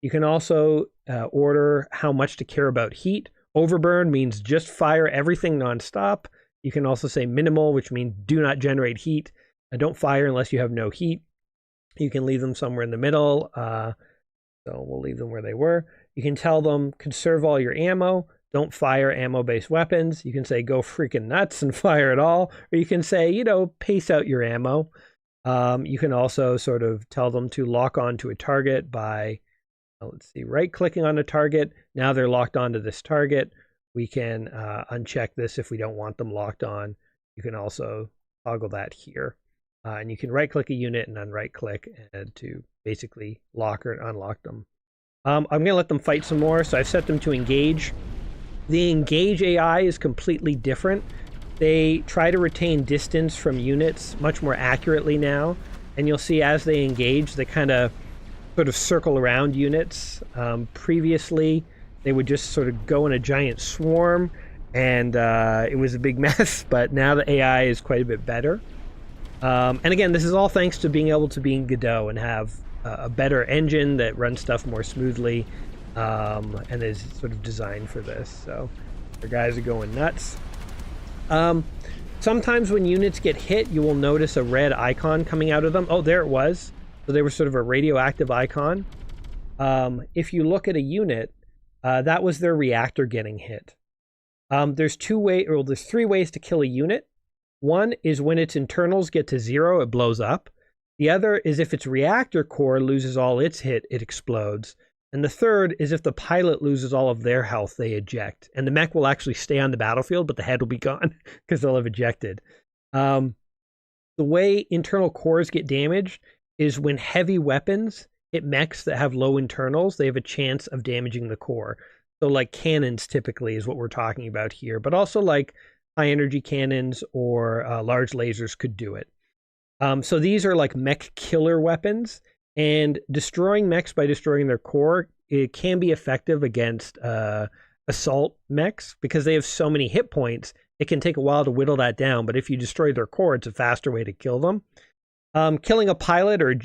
S1: You can also order how much to care about heat. Overburn means just fire everything nonstop. You can also say minimal, which means do not generate heat. Don't fire unless you have no heat. You can leave them somewhere in the middle. So we'll leave them where they were. You can tell them conserve all your ammo. Don't fire ammo-based weapons. You can say go freaking nuts and fire it all. Or you can say, you know, pace out your ammo. You can also sort of tell them to lock on to a target by, let's see, right-clicking on a target. Now they're locked onto this target. We can uncheck this if we don't want them locked on. You can also toggle that here. And you can right-click a unit and then right-click and to basically lock or unlock them. I'm going to let them fight some more, so I've set them to engage. The engage AI is completely different. They try to retain distance from units much more accurately now, and you'll see as they engage, they kind of sort of circle around units. Previously, they would just sort of go in a giant swarm, and it was a big mess, but now the AI is quite a bit better. And again, this is all thanks to being able to be in Godot and have a better engine that runs stuff more smoothly and is sort of designed for this. So the guys are going nuts. Sometimes when units get hit, you will notice a red icon coming out of them. Oh, there it was. So they were sort of a radioactive icon. If you look at a unit, that was their reactor getting hit. There's 3 ways to kill a unit. One is when its internals get to 0, it blows up. The other is if its reactor core loses all its hit, it explodes. And the third is if the pilot loses all of their health, they eject. And the mech will actually stay on the battlefield, but the head will be gone because they'll have ejected. The way internal cores get damaged is when heavy weapons hit mechs that have low internals, they have a chance of damaging the core. So like cannons typically is what we're talking about here, but also like high energy cannons or large lasers could do it. So these are like mech killer weapons, and destroying mechs by destroying their core, it can be effective against assault mechs because they have so many hit points. It can take a while to whittle that down, but if you destroy their core, it's a faster way to kill them. Killing a pilot or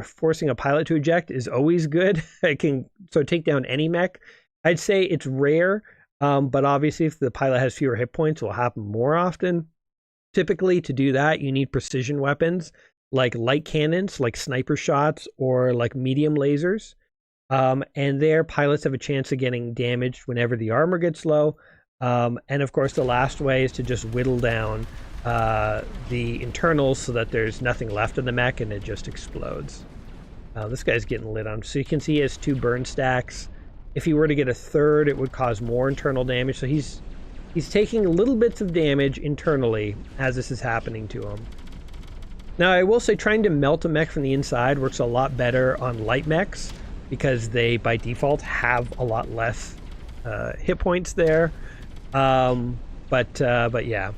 S1: forcing a pilot to eject is always good. It can take down any mech. I'd say it's rare. But obviously, if the pilot has fewer hit points, it will happen more often. Typically, to do that, you need precision weapons like light cannons, like sniper shots, or like medium lasers. And their pilots have a chance of getting damaged whenever the armor gets low. And of course, the last way is to just whittle down the internals so that there's nothing left of the mech and it just explodes. This guy's getting lit on. So you can see he has 2 burn stacks. If he were to get a third, it would cause more internal damage. So he's taking little bits of damage internally as this is happening to him. Now, I will say trying to melt a mech from the inside works a lot better on light mechs because they, by default, have a lot less hit points there. But yeah.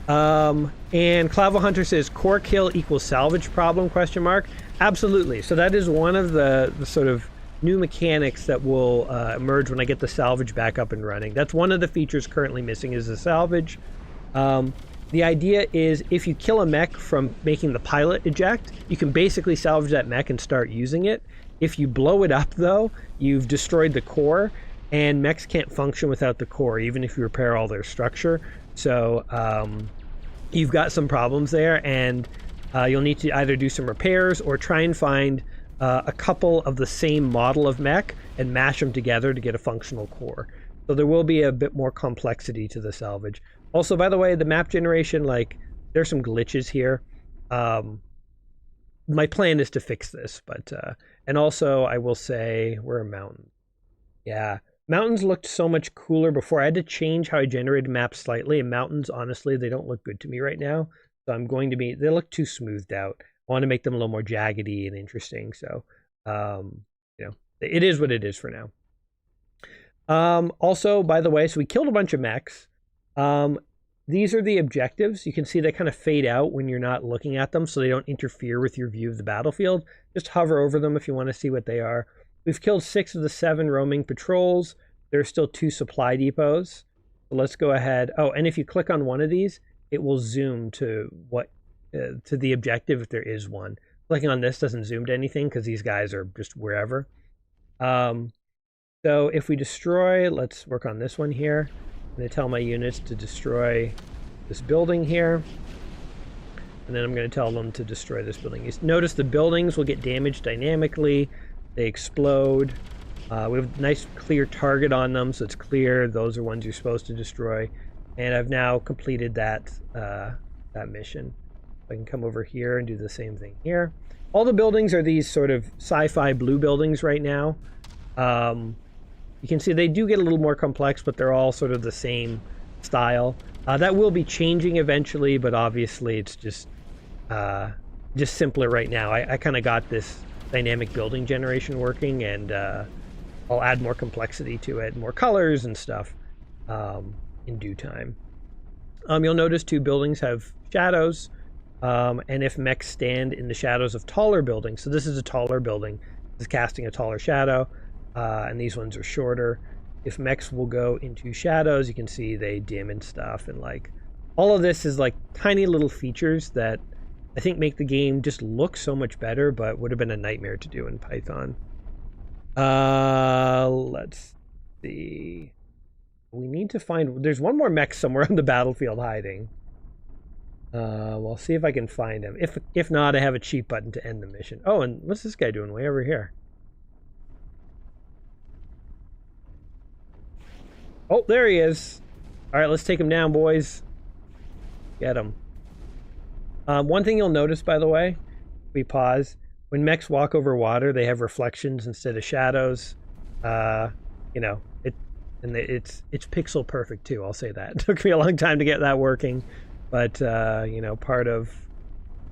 S1: And Clavel Hunter says, core kill equals salvage problem, ? Absolutely. So that is one of the sort of new mechanics that will emerge when I get the salvage back up and running. That's one of the features currently missing is the salvage. The idea is if you kill a mech from making the pilot eject, you can basically salvage that mech and start using it. If you blow it up, though, you've destroyed the core, and mechs can't function without the core, even if you repair all their structure. So you've got some problems there, and you'll need to either do some repairs or try and find a couple of the same model of mech and mash them together to get a functional core. So there will be a bit more complexity to the salvage. Also, by the way, the map generation, like there's some glitches here. My plan is to fix this, but and also I will say, where are mountains? Yeah, mountains looked so much cooler before. I had to change how I generated maps slightly, and mountains, honestly, they don't look good to me right now. So I'm going to be, they look too smoothed out. I want to make them a little more jaggedy and interesting. So, you know, it is what it is for now. Also, by the way, so we killed a bunch of mechs. These are the objectives. You can see they kind of fade out when you're not looking at them, so they don't interfere with your view of the battlefield. Just hover over them if you want to see what they are. We've killed 6 of the 7 roaming patrols. There are still 2 supply depots. So let's go ahead. Oh, and if you click on one of these, it will zoom to what to the objective if there is one. Clicking on this doesn't zoom to anything because these guys are just wherever. So if we destroy, let's work on this one here. I'm going to tell my units to destroy this building here. And then I'm going to tell them to destroy this building. You notice the buildings will get damaged dynamically. They explode. We have a nice clear target on them, so it's clear those are ones you're supposed to destroy. And I've now completed that that mission. I can come over here and do the same thing here. All the buildings are these sort of sci-fi blue buildings right now. You can see they do get a little more complex, but they're all sort of the same style. That will be changing eventually, but obviously it's just simpler right now. I kind of got this dynamic building generation working, and I'll add more complexity to it, more colors and stuff in due time. You'll notice 2 buildings have shadows, and if mechs stand in the shadows of taller buildings, so this is a taller building, this is casting a taller shadow. And these ones are shorter. If mechs will go into shadows, you can see they dim and stuff. And like all of this is like tiny little features that I think make the game just look so much better, but would have been a nightmare to do in Python. Let's see. We need to find, there's one more mech somewhere on the battlefield hiding. We'll see if I can find him. If not, I have a cheat button to end the mission. Oh, and what's this guy doing way over here? Oh, there he is. All right, let's take him down, boys. Get him. One thing you'll notice, by the way, we pause. When mechs walk over water, they have reflections instead of shadows. You know, it's pixel perfect too. I'll say that. It took me a long time to get that working, but you know, part of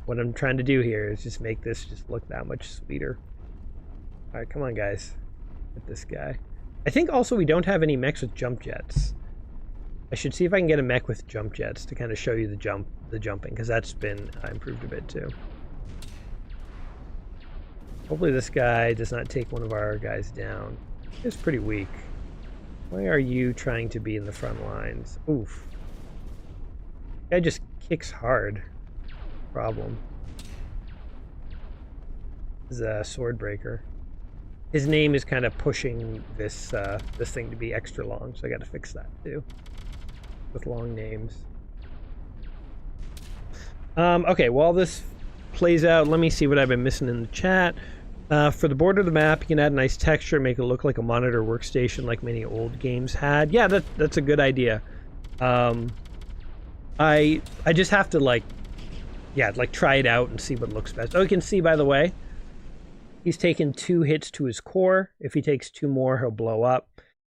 S1: what I'm trying to do here is just make this just look that much sweeter. All right, come on, guys. Get this guy. I think also we don't have any mechs with jump jets. I should see if I can get a mech with jump jets to kind of show you the jumping, because that's been improved a bit too. Hopefully this guy does not take one of our guys down. He's pretty weak. Why are you trying to be in the front lines? Oof. Guy just kicks hard. Problem. This is a sword breaker. His name is kind of pushing this this thing to be extra long, so I got to fix that too. With long names. Okay, while this plays out, let me see what I've been missing in the chat. For the border of the map, you can add a nice texture, make it look like a monitor workstation like many old games had. Yeah, that's a good idea. I just have to like try it out and see what looks best. Oh, you can see, by the way, he's taken 2 hits to his core. If he takes 2 more, he'll blow up.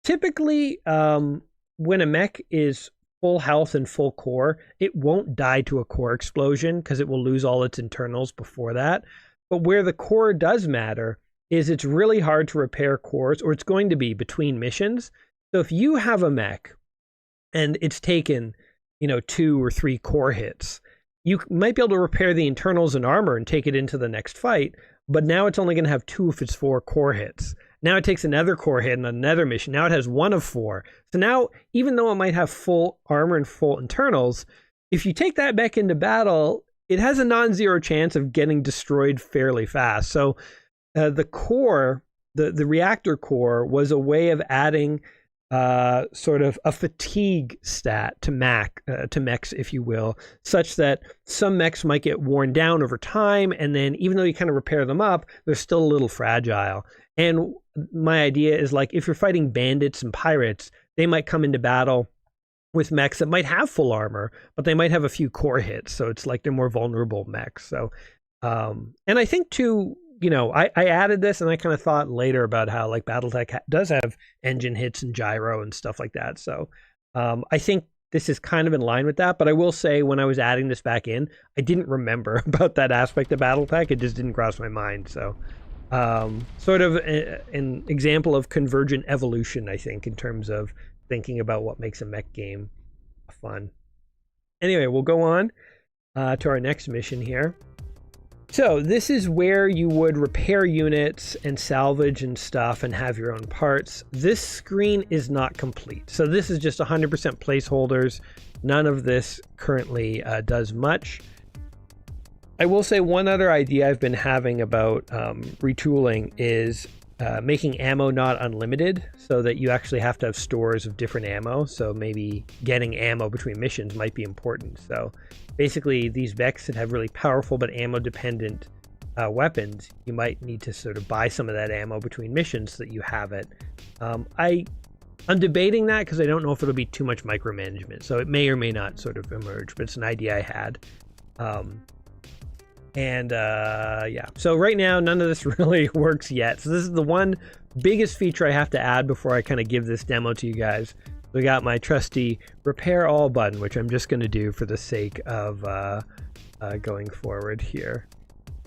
S1: Typically, when a mech is full health and full core, it won't die to a core explosion because it will lose all its internals before that. But where the core does matter is it's really hard to repair cores, or it's going to be between missions. So if you have a mech and it's taken, you know, 2 or 3 core hits, you might be able to repair the internals and armor and take it into the next fight. But now it's only going to have 2 of its 4 core hits. Now it takes another core hit in another mission. Now it has 1 of 4. So now, even though it might have full armor and full internals, if you take that mech into battle, it has a non-zero chance of getting destroyed fairly fast. So the core, the reactor core, was a way of adding sort of a fatigue stat to mechs, if you will, such that some mechs might get worn down over time, and then even though you kind of repair them up, they're still a little fragile. And my idea is, like, if you're fighting bandits and pirates, they might come into battle with mechs that might have full armor, but they might have a few core hits. So it's like they're more vulnerable mechs. So, and I think too, you know, I added this and I kind of thought later about how like Battletech does have engine hits and gyro and stuff like that. So I think this is kind of in line with that. But I will say when I was adding this back in, I didn't remember about that aspect of Battletech. It just didn't cross my mind. So sort of an example of convergent evolution, I think, in terms of thinking about what makes a mech game fun. Anyway, we'll go on to our next mission here. So this is where you would repair units and salvage and stuff and have your own parts. This screen is not complete. So this is just 100% placeholders. None of this currently does much. I will say one other idea I've been having about retooling is making ammo not unlimited, so that you actually have to have stores of different ammo. So maybe getting ammo between missions might be important. So basically these mechs that have really powerful but ammo dependent weapons, you might need to sort of buy some of that ammo between missions so that you have it. I'm debating that because I don't know if it'll be too much micromanagement. So it may or may not sort of emerge, but it's an idea I had. Yeah, so right now none of this really works yet. So this is the one biggest feature I have to add before I kind of give this demo to you guys. We got my trusty repair all button, which I'm just going to do for the sake of going forward here.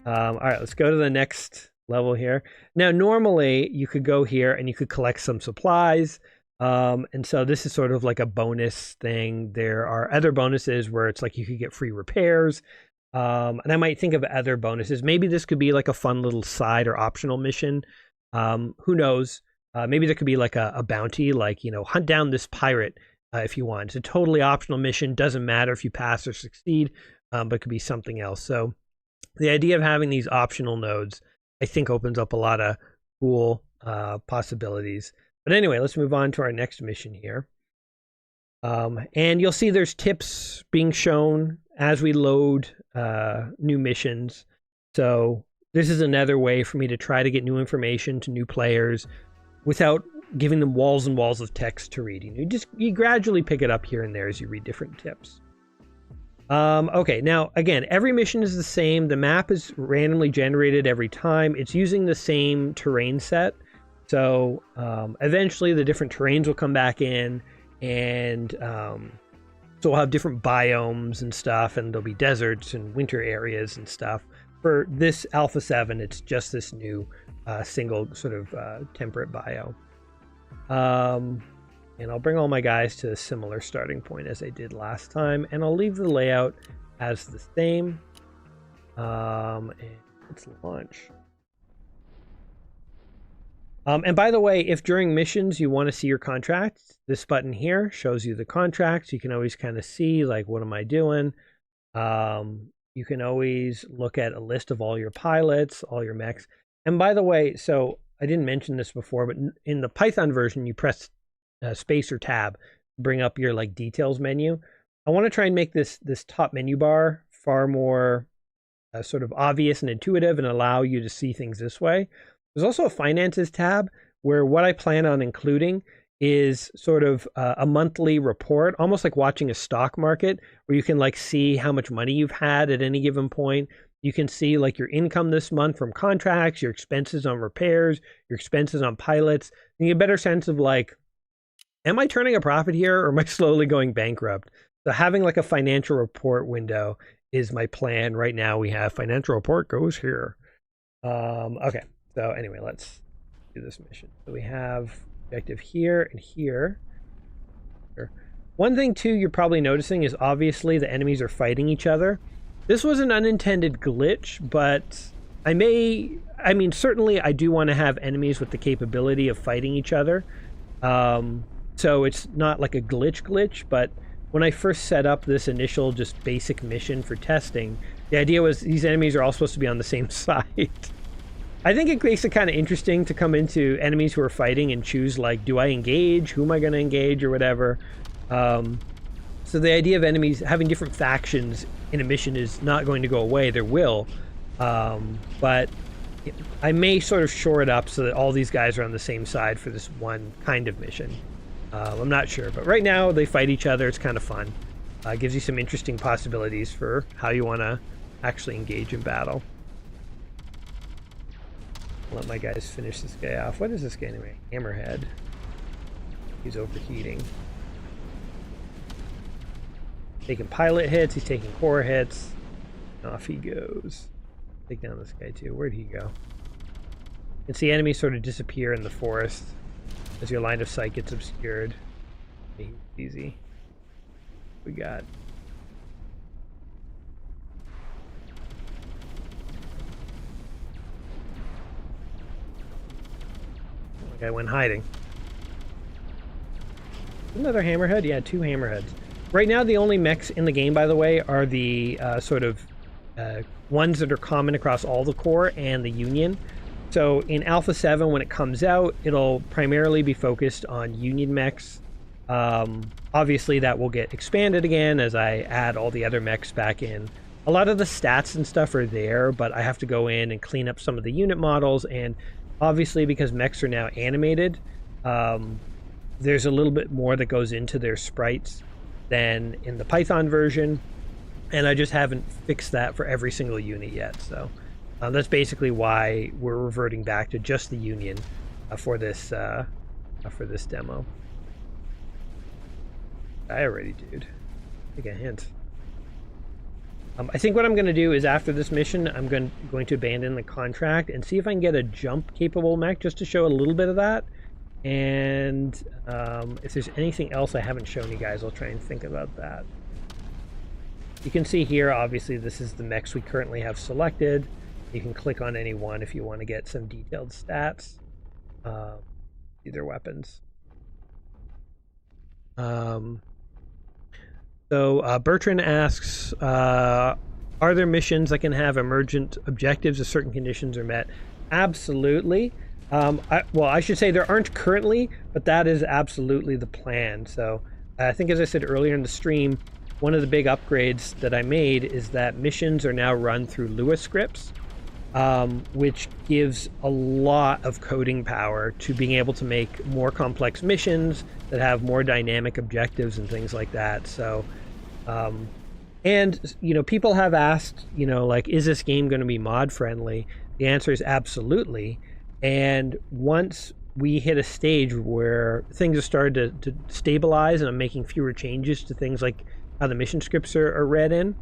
S1: All right, let's go to the next level here. Now normally you could go here and you could collect some supplies, and so this is sort of like a bonus thing. There are other bonuses where it's like you could get free repairs. And I might think of other bonuses. Maybe this could be like a fun little side or optional mission. Who knows? Maybe there could be like a bounty, like, you know, hunt down this pirate if you want. It's a totally optional mission. Doesn't matter if you pass or succeed, but it could be something else. So the idea of having these optional nodes, I think, opens up a lot of cool possibilities. But anyway, let's move on to our next mission here. And you'll see there's tips being shown as we load new missions. So this is another way for me to try to get new information to new players without giving them walls and walls of text to read. You gradually pick it up here and there as you read different tips. Okay, now again, every mission is the same. The map is randomly generated every time. It's using the same terrain set. So eventually the different terrains will come back in, and so we'll have different biomes and stuff, and there'll be deserts and winter areas and stuff. For this Alpha 7, it's just this new single sort of temperate bio. And I'll bring all my guys to a similar starting point as I did last time, and I'll leave the layout as the same. And let's launch. And by the way, if during missions you want to see your contracts, this button here shows you the contracts. You can always kind of see, like, what am I doing? You can always look at a list of all your pilots, all your mechs. And by the way, so I didn't mention this before, but in the Python version, you press space or tab to bring up your like details menu. I want to try and make this top menu bar far more sort of obvious and intuitive and allow you to see things this way. There's also a finances tab where what I plan on including is sort of a monthly report, almost like watching a stock market, where you can like see how much money you've had at any given point. You can see like your income this month from contracts, your expenses on repairs, your expenses on pilots. You get a better sense of like, am I turning a profit here or am I slowly going bankrupt? So having like a financial report window is my plan. Right now we have financial report goes here. Okay, so anyway, let's do this mission. So we have objective here and here. One thing too you're probably noticing is obviously the enemies are fighting each other. This was an unintended glitch, but I mean, certainly I do want to have enemies with the capability of fighting each other. So it's not like a glitch, but when I first set up this initial just basic mission for testing, the idea was these enemies are all supposed to be on the same side. I think it makes it kind of interesting to come into enemies who are fighting and choose like, do I engage? Who am I going to engage or whatever? So the idea of enemies having different factions in a mission is not going to go away. There will, but I may sort of shore it up so that all these guys are on the same side for this one kind of mission. I'm not sure, but right now they fight each other. It's kind of fun. Gives you some interesting possibilities for how you want to actually engage in battle. Let my guys finish this guy off. What is this guy anyway? Hammerhead. He's overheating. Taking pilot hits. He's taking core hits. Off he goes. Take down this guy too. Where'd he go? You can see enemies sort of disappear in the forest as your line of sight gets obscured. Easy. We got. The guy went hiding. Another hammerhead? Yeah, 2 hammerheads. Right now, the only mechs in the game, by the way, are the sort of ones that are common across all the core and the Union. So in Alpha 7, when it comes out, it'll primarily be focused on Union mechs. Obviously, that will get expanded again as I add all the other mechs back in. A lot of the stats and stuff are there, but I have to go in and clean up some of the unit models. And obviously, because mechs are now animated, there's a little bit more that goes into their sprites than in the Python version. And I just haven't fixed that for every single unit yet. So that's basically why we're reverting back to just the Union for this demo. Die already, dude. Take a hint. I think what I'm going to do is after this mission, I'm going to abandon the contract and see if I can get a jump-capable mech just to show a little bit of that. And if there's anything else I haven't shown you guys, I'll try and think about that. You can see here, obviously, this is the mechs we currently have selected. You can click on any one if you want to get some detailed stats. See their weapons. So Bertrand asks, are there missions that can have emergent objectives if certain conditions are met? Absolutely. Well, I should say there aren't currently, but that is absolutely the plan. So I think, as I said earlier in the stream, one of the big upgrades that I made is that missions are now run through Lua scripts, which gives a lot of coding power to being able to make more complex missions that have more dynamic objectives and things like that. So, and, you know, people have asked, you know, like, is this game going to be mod friendly? The answer is absolutely. And once we hit a stage where things have started to stabilize and I'm making fewer changes to things like how the mission scripts are read in,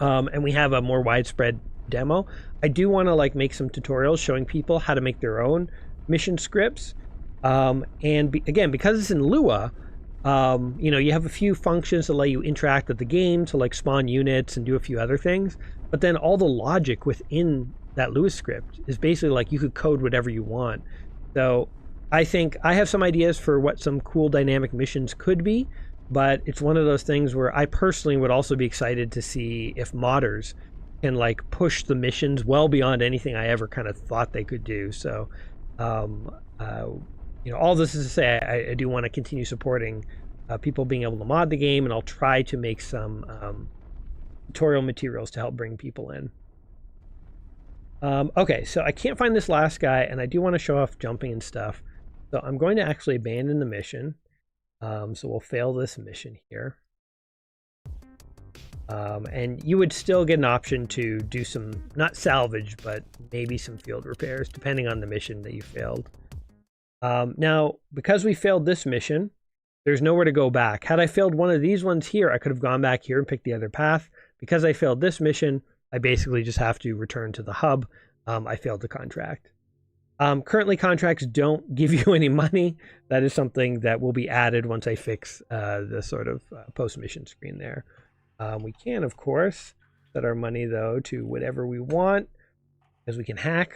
S1: and we have a more widespread demo, I do want to like make some tutorials showing people how to make their own mission scripts. Again, because it's in Lua, you know, you have a few functions that let you interact with the game to like spawn units and do a few other things, but then all the logic within that Lua script is basically like you could code whatever you want. So I think I have some ideas for what some cool dynamic missions could be, but it's one of those things where I personally would also be excited to see if modders can like push the missions well beyond anything I ever kind of thought they could do. So, you know, all this is to say, I do want to continue supporting people being able to mod the game, and I'll try to make some tutorial materials to help bring people in. Okay, so I can't find this last guy, and I do want to show off jumping and stuff. So I'm going to actually abandon the mission. So we'll fail this mission here. And you would still get an option to do some, not salvage, but maybe some field repairs, depending on the mission that you failed. Now, because we failed this mission, there's nowhere to go back. Had I failed one of these ones here, I could have gone back here and picked the other path. Because I failed this mission, I basically just have to return to the hub. I failed the contract. Currently, contracts don't give you any money. That is something that will be added once I fix the sort of post-mission screen there. We can, of course, set our money, though, to whatever we want, because we can hack,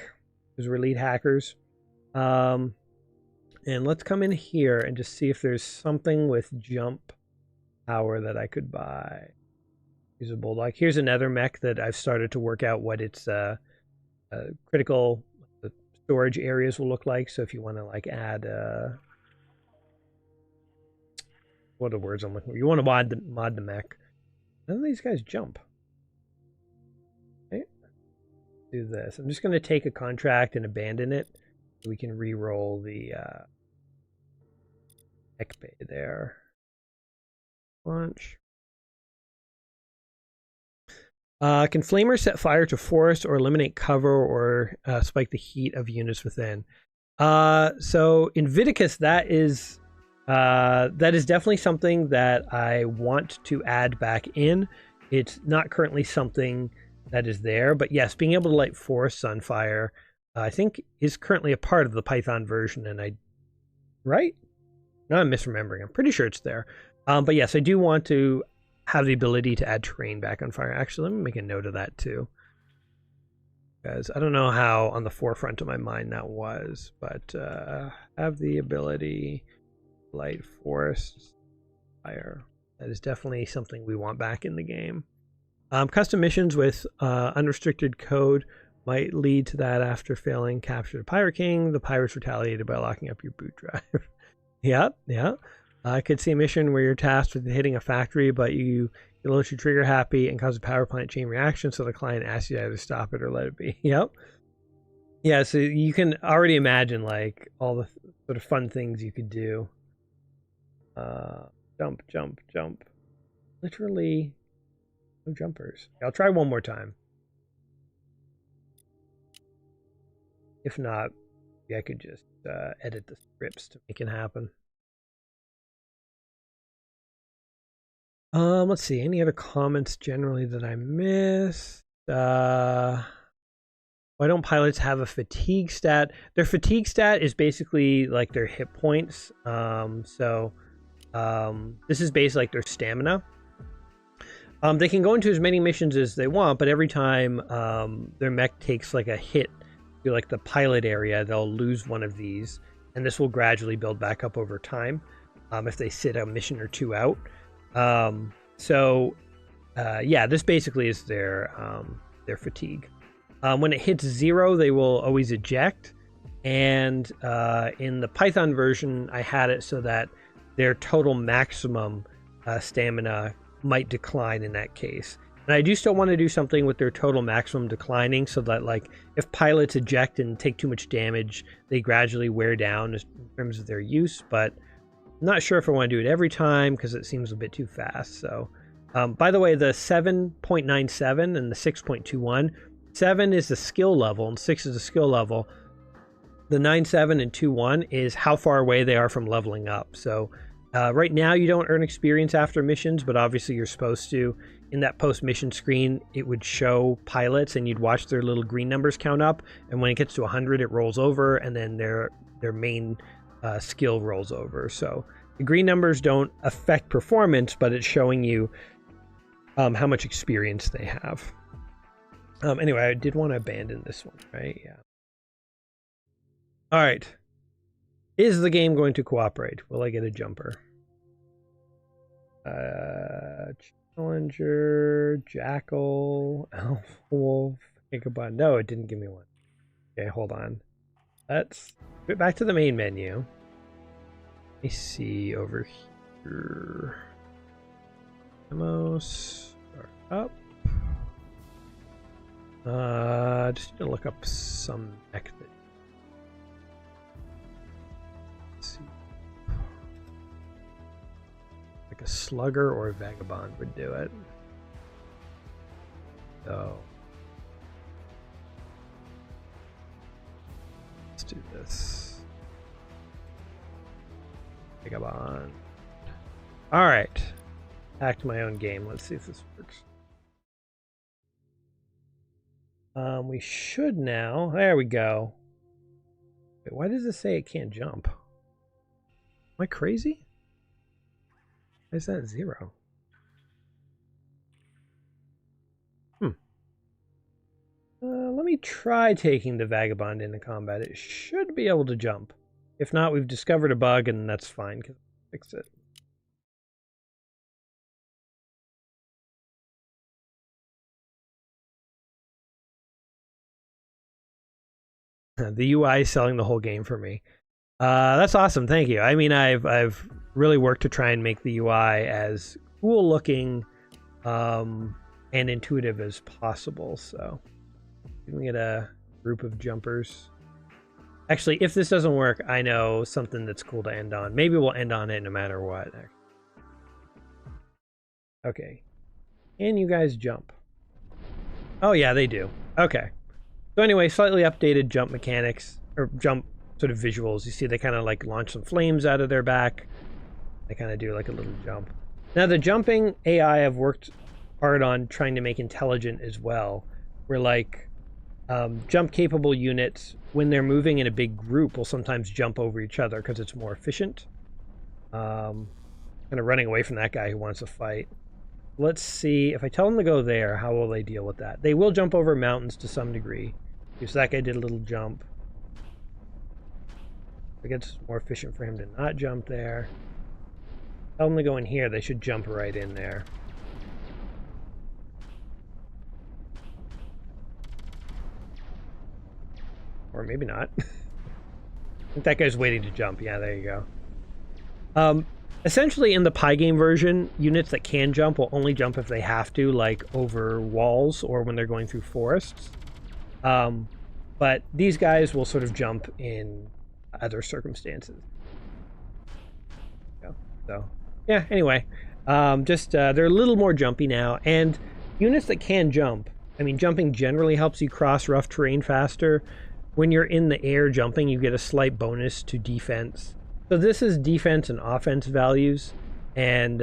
S1: because we're lead hackers. And let's come in here and just see if there's something with jump power that I could buy. Here's a bulldog. Here's another mech that I've started to work out what its critical storage areas will look like. So if you want to like add what are the words I'm looking for? You want to mod the mech. None of these guys jump. Okay. Do this. I'm just going to take a contract and abandon it so we can re-roll the Mech bay there. Launch. Can flamers set fire to forest or eliminate cover or spike the heat of units within? So in Viticus, that is definitely something that I want to add back in. It's not currently something that is there, but yes, being able to light forests on fire, I think is currently a part of the Python version, and right? No, I'm misremembering. I'm pretty sure it's there. But yes, I do want to have the ability to add terrain back on fire. Actually, let me make a note of that too, because I don't know how on the forefront of my mind that was, but have the ability to light forests fire. That is definitely something we want back in the game. Custom missions with unrestricted code might lead to that. After failing capture the Pirate King, the pirates retaliated by locking up your boot drive. Yeah. I could see a mission where you're tasked with hitting a factory, but you let your trigger happy and cause a power plant chain reaction, so the client asks you to either stop it or let it be. Yep. Yeah, so you can already imagine like all the sort of fun things you could do. Jump. Literally no jumpers. I'll try one more time. If not, I could just edit the scripts to make it happen. Let's see. Any other comments generally that I missed? Why don't pilots have a fatigue stat? Their fatigue stat is basically like their hit points. This is basically like their stamina. They can go into as many missions as they want, but every time their mech takes like a hit to like the pilot area, they'll lose one of these, and this will gradually build back up over time if they sit a mission or two out. Yeah, this basically is their fatigue. When it hits 0, they will always eject, and in the Python version, I had it so that their total maximum stamina might decline in that case. And I do still want to do something with their total maximum declining, so that like if pilots eject and take too much damage, they gradually wear down in terms of their use, but I'm not sure if I want to do it every time because it seems a bit too fast. So, by the way, the 7.97 and the 6.21, 7 is the skill level and 6 is the skill level. The 9.7 and 2.1 is how far away they are from leveling up. So, right now you don't earn experience after missions, but obviously you're supposed to. In that post-mission screen, it would show pilots and you'd watch their little green numbers count up. And when it gets to 100, it rolls over, and then their main skill rolls over. So the green numbers don't affect performance, but it's showing you how much experience they have. Anyway, I did want to abandon this one, right? Yeah. All right. Is the game going to cooperate? Will I get a jumper? Challenger, Jackal, Elf, Wolf, Ichabod. No, it didn't give me one. Okay, hold on. Let's get back to the main menu. Let me see over here. Demos are up. Just need to look up some mech. Let's see. Like a slugger or a vagabond would do it. So let's do this. Vagabond. All right. Back to my own game. Let's see if this works. We should now. There we go. Wait, why does it say it can't jump? Am I crazy? Why is that 0? Let me try taking the Vagabond into combat. It should be able to jump. If not, we've discovered a bug, and that's fine, because we'll fix it. The UI is selling the whole game for me. That's awesome. Thank you. I mean, I've really worked to try and make the UI as cool looking and intuitive as possible. So we can get a group of jumpers. Actually, if this doesn't work, I know something that's cool to end on. Maybe we'll end on it no matter what. Okay. Can you guys jump? Oh, yeah, they do. Okay. So anyway, slightly updated jump mechanics, or jump sort of visuals. You see they kind of like launch some flames out of their back. They kind of do like a little jump. Now the jumping AI I've worked hard on trying to make intelligent as well. Where like jump capable units, when they're moving in a big group, will sometimes jump over each other because it's more efficient. Kind of running away from that guy who wants to fight. Let's see, if I tell them to go there, how will they deal with that? They will jump over mountains to some degree. Because that guy did a little jump. I guess it's more efficient for him to not jump there. Tell them to go in here, they should jump right in there. Or maybe not. I think that guy's waiting to jump. Yeah, there you go. Essentially, in the Pygame version, units that can jump will only jump if they have to, like over walls or when they're going through forests. But these guys will sort of jump in other circumstances. So, yeah, anyway. They're a little more jumpy now. And units that can jump, I mean, jumping generally helps you cross rough terrain faster. When you're in the air jumping, you get a slight bonus to defense. So this is defense and offense values, and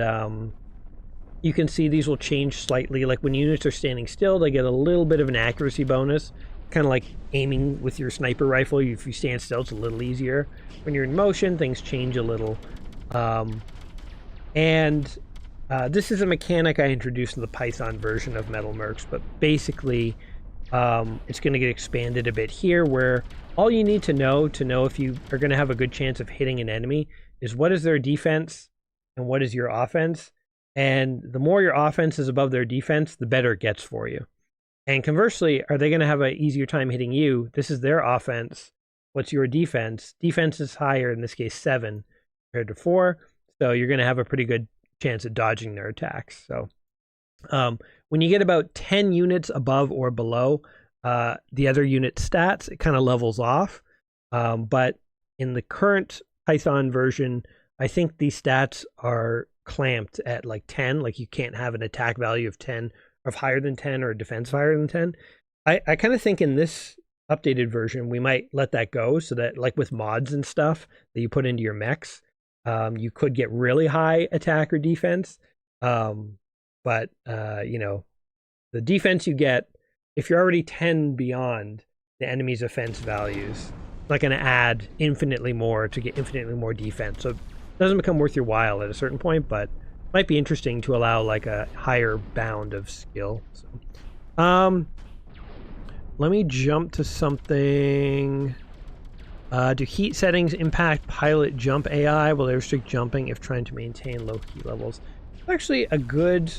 S1: you can see these will change slightly. Like when units are standing still, they get a little bit of an accuracy bonus, kind of like aiming with your sniper rifle. If you stand still, it's a little easier. When you're in motion, things change a little. This is a mechanic I introduced in the Python version of MetalMercs, but basically it's going to get expanded a bit here, where all you need to know if you are going to have a good chance of hitting an enemy is what is their defense and what is your offense. And the more your offense is above their defense, the better it gets for you. And conversely, are they going to have an easier time hitting you? This is their offense. What's your defense? Defense is higher, in this case 7 compared to 4. So you're going to have a pretty good chance at dodging their attacks. So when you get about 10 units above or below the other unit stats, it kind of levels off. But in the current Python version, I think these stats are clamped at like 10. Like you can't have an attack value of 10 of higher than 10 or a defense higher than 10. I kind of think in this updated version, we might let that go, so that like with mods and stuff that you put into your mechs, you could get really high attack or defense. But you know, the defense you get, if you're already 10 beyond the enemy's offense values, it's not going to add infinitely more to get infinitely more defense. So it doesn't become worth your while at a certain point, but it might be interesting to allow like a higher bound of skill. So, let me jump to something. Do heat settings impact pilot jump AI? Will they restrict jumping if trying to maintain low heat levels? It's actually a good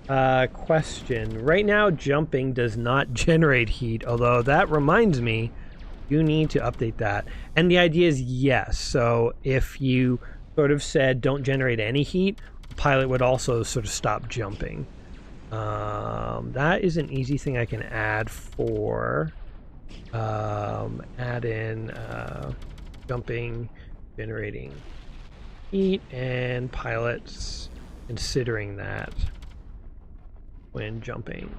S1: question. Right now, jumping does not generate heat, although that reminds me, you need to update that. And the idea is yes. So if you sort of said don't generate any heat, the pilot would also sort of stop jumping. That is an easy thing I can add for. Add in jumping, generating heat, and pilots considering that when jumping.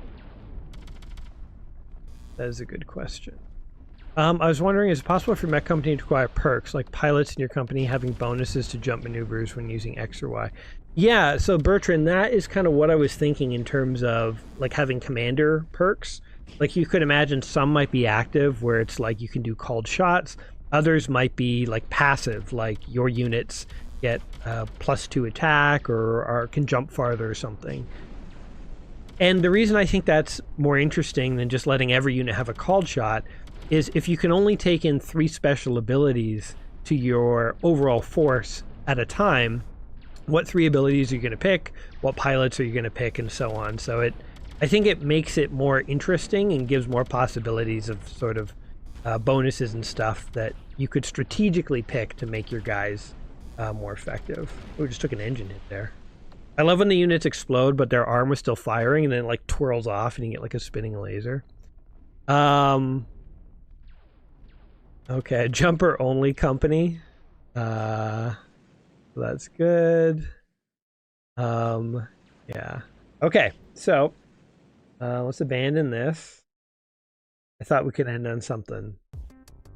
S1: That is a good question. I was wondering, is it possible for your mech company to acquire perks, like pilots in your company having bonuses to jump maneuvers when using X or Y? Yeah, so Bertrand, that is kind of what I was thinking in terms of like having commander perks. Like you could imagine some might be active where it's like you can do called shots. Others might be like passive, like your units get +2 attack or can jump farther or something. And the reason I think that's more interesting than just letting every unit have a called shot is if you can only take in 3 special abilities to your overall force at a time, what 3 abilities are you going to pick, what pilots are you going to pick, and so on. So I think it makes it more interesting and gives more possibilities of sort of bonuses and stuff that you could strategically pick to make your guys more effective. We just took an engine hit there. I love when the units explode, but their arm was still firing, and then it like twirls off, and you get like a spinning laser. Okay, jumper only company. That's good. Yeah. Okay, so let's abandon this. I thought we could end on something,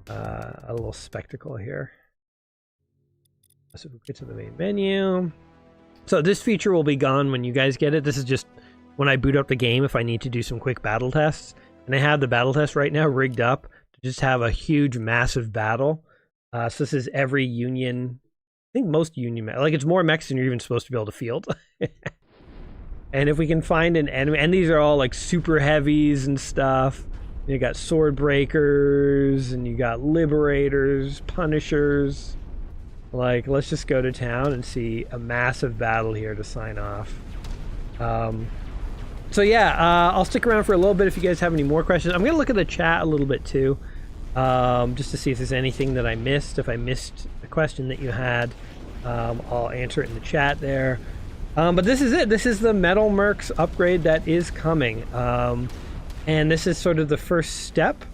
S1: a little spectacle here. So we'll get to the main menu. So this feature will be gone when you guys get it. This is just when I boot up the game if I need to do some quick battle tests. And I have the battle test right now rigged up to just have a huge, massive battle. So this is every Union, I think most Union, like it's more mechs than you're even supposed to be able to field. And if we can find an enemy, and these are all like super heavies and stuff. You got sword breakers, and you got liberators, punishers. Like, let's just go to town and see a massive battle here to sign off. So yeah, I'll stick around for a little bit if you guys have any more questions. I'm going to look at the chat a little bit too, just to see if there's anything that I missed. If I missed a question that you had, I'll answer it in the chat there. But this is it. This is the MetalMercs upgrade that is coming. And this is sort of the first step.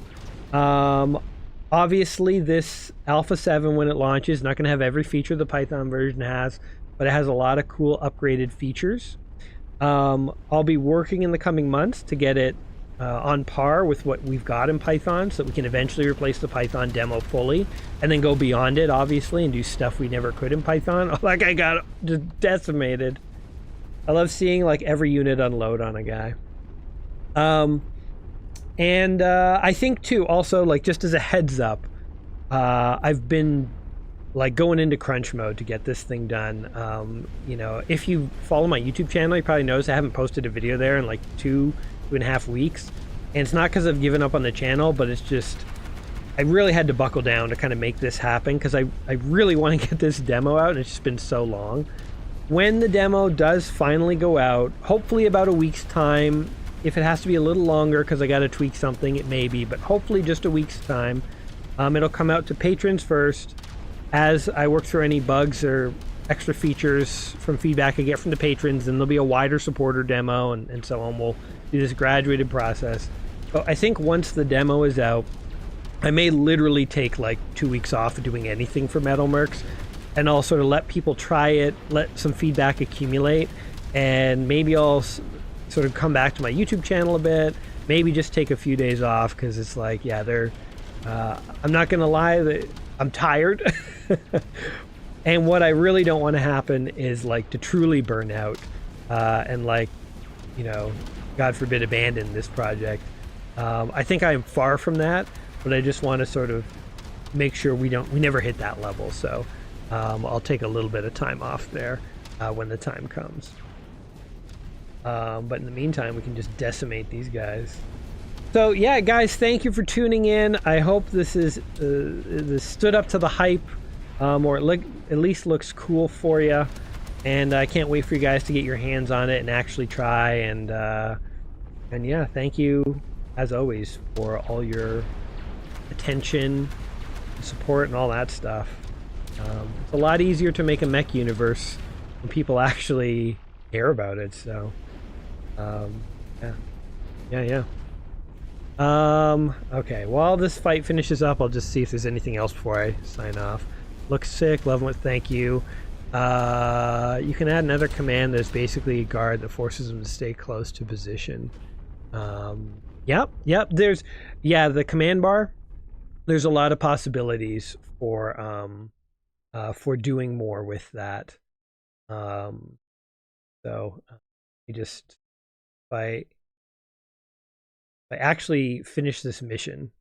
S1: Obviously, this Alpha 7, when it launches, not going to have every feature the Python version has, but it has a lot of cool upgraded features. I'll be working in the coming months to get it on par with what we've got in Python, so that we can eventually replace the Python demo fully, and then go beyond it, obviously, and do stuff we never could in Python. Like, I got just decimated. I love seeing, like, every unit unload on a guy. And I think too, also, like, just as a heads up, I've been like going into crunch mode to get this thing done. You know, if you follow my YouTube channel, you probably noticed I haven't posted a video there in like 2.5 weeks. And it's not because I've given up on the channel, but it's just, I really had to buckle down to kind of make this happen, because I really want to get this demo out, and it's just been so long. When the demo does finally go out, hopefully about a week's time. If it has to be a little longer because I got to tweak something, it may be, but hopefully just a week's time. It'll come out to patrons first. As I work through any bugs or extra features from feedback I get from the patrons, and there'll be a wider supporter demo and so on. We'll do this graduated process. But I think once the demo is out, I may literally take like 2 weeks off of doing anything for MetalMercs, and I'll sort of let people try it, let some feedback accumulate, and maybe I'll sort of come back to my YouTube channel a bit, maybe just take a few days off, because it's like, yeah, I'm not gonna lie, I'm tired. And what I really don't want to happen is like to truly burn out and, like, you know, God forbid, abandon this project. I think I'm far from that, but I just want to sort of make sure we never hit that level. So I'll take a little bit of time off there when the time comes. But in the meantime, we can just decimate these guys. So yeah, guys, thank you for tuning in. I hope this stood up to the hype, or at least looks cool for you. And I can't wait for you guys to get your hands on it and actually try. And yeah, thank you as always for all your attention, support, and all that stuff. It's a lot easier to make a mech universe when people actually care about it. So yeah. Okay, while this fight finishes up, I'll just see if there's anything else before I sign off. Looks sick, love it, thank you. You can add another command that's basically a guard that forces them to stay close to position. Yep, there's, the command bar, there's a lot of possibilities for doing more with that. So you just, if I actually finish this mission,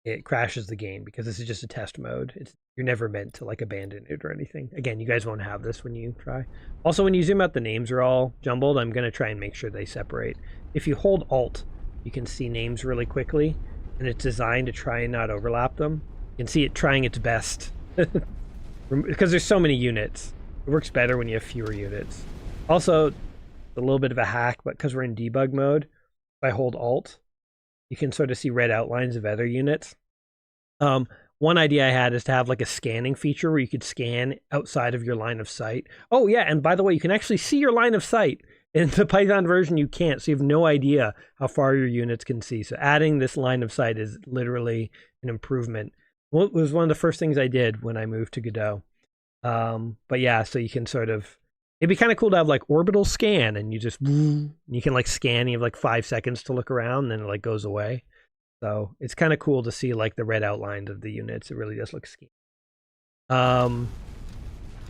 S1: it crashes the game because this is just a test mode. You're never meant to like abandon it or anything. Again, you guys won't have this when you try. Also, when you zoom out, the names are all jumbled. I'm going to try and make sure they separate. If you hold Alt, you can see names really quickly, and it's designed to try and not overlap them. You can see it trying its best because there's so many units. It works better when you have fewer units. Also, a little bit of a hack, but because we're in debug mode, if I hold Alt, you can sort of see red outlines of other units. One idea I had is to have like a scanning feature where you could scan outside of your line of sight. Oh yeah, and by the way, you can actually see your line of sight. In the Python version, you can't, so you have no idea how far your units can see. So adding this line of sight is literally an improvement. Well, it was one of the first things I did when I moved to Godot. But yeah, so you can sort of, it'd be kind of cool to have like orbital scan, and you just, you can like scan, you have like 5 seconds to look around, and then it like goes away. So it's kind of cool to see like the red outlines of the units. It really does look scan.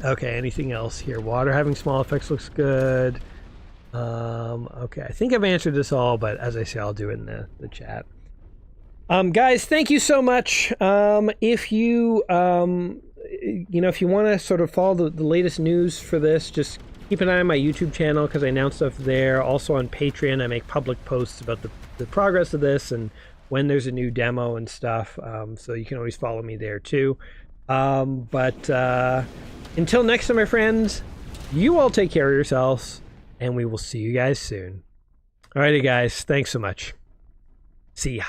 S1: Okay, anything else here? Water having small effects looks good. Okay, I think I've answered this all, but as I say, I'll do it in the chat. Guys, thank you so much. If you, you know, if you want to sort of follow the latest news for this, just keep an eye on my YouTube channel because I announce stuff there. Also on Patreon, I make public posts about the progress of this and when there's a new demo and stuff. So you can always follow me there too. But until next time, my friends, you all take care of yourselves, and we will see you guys soon. Alrighty, guys. Thanks so much. See ya.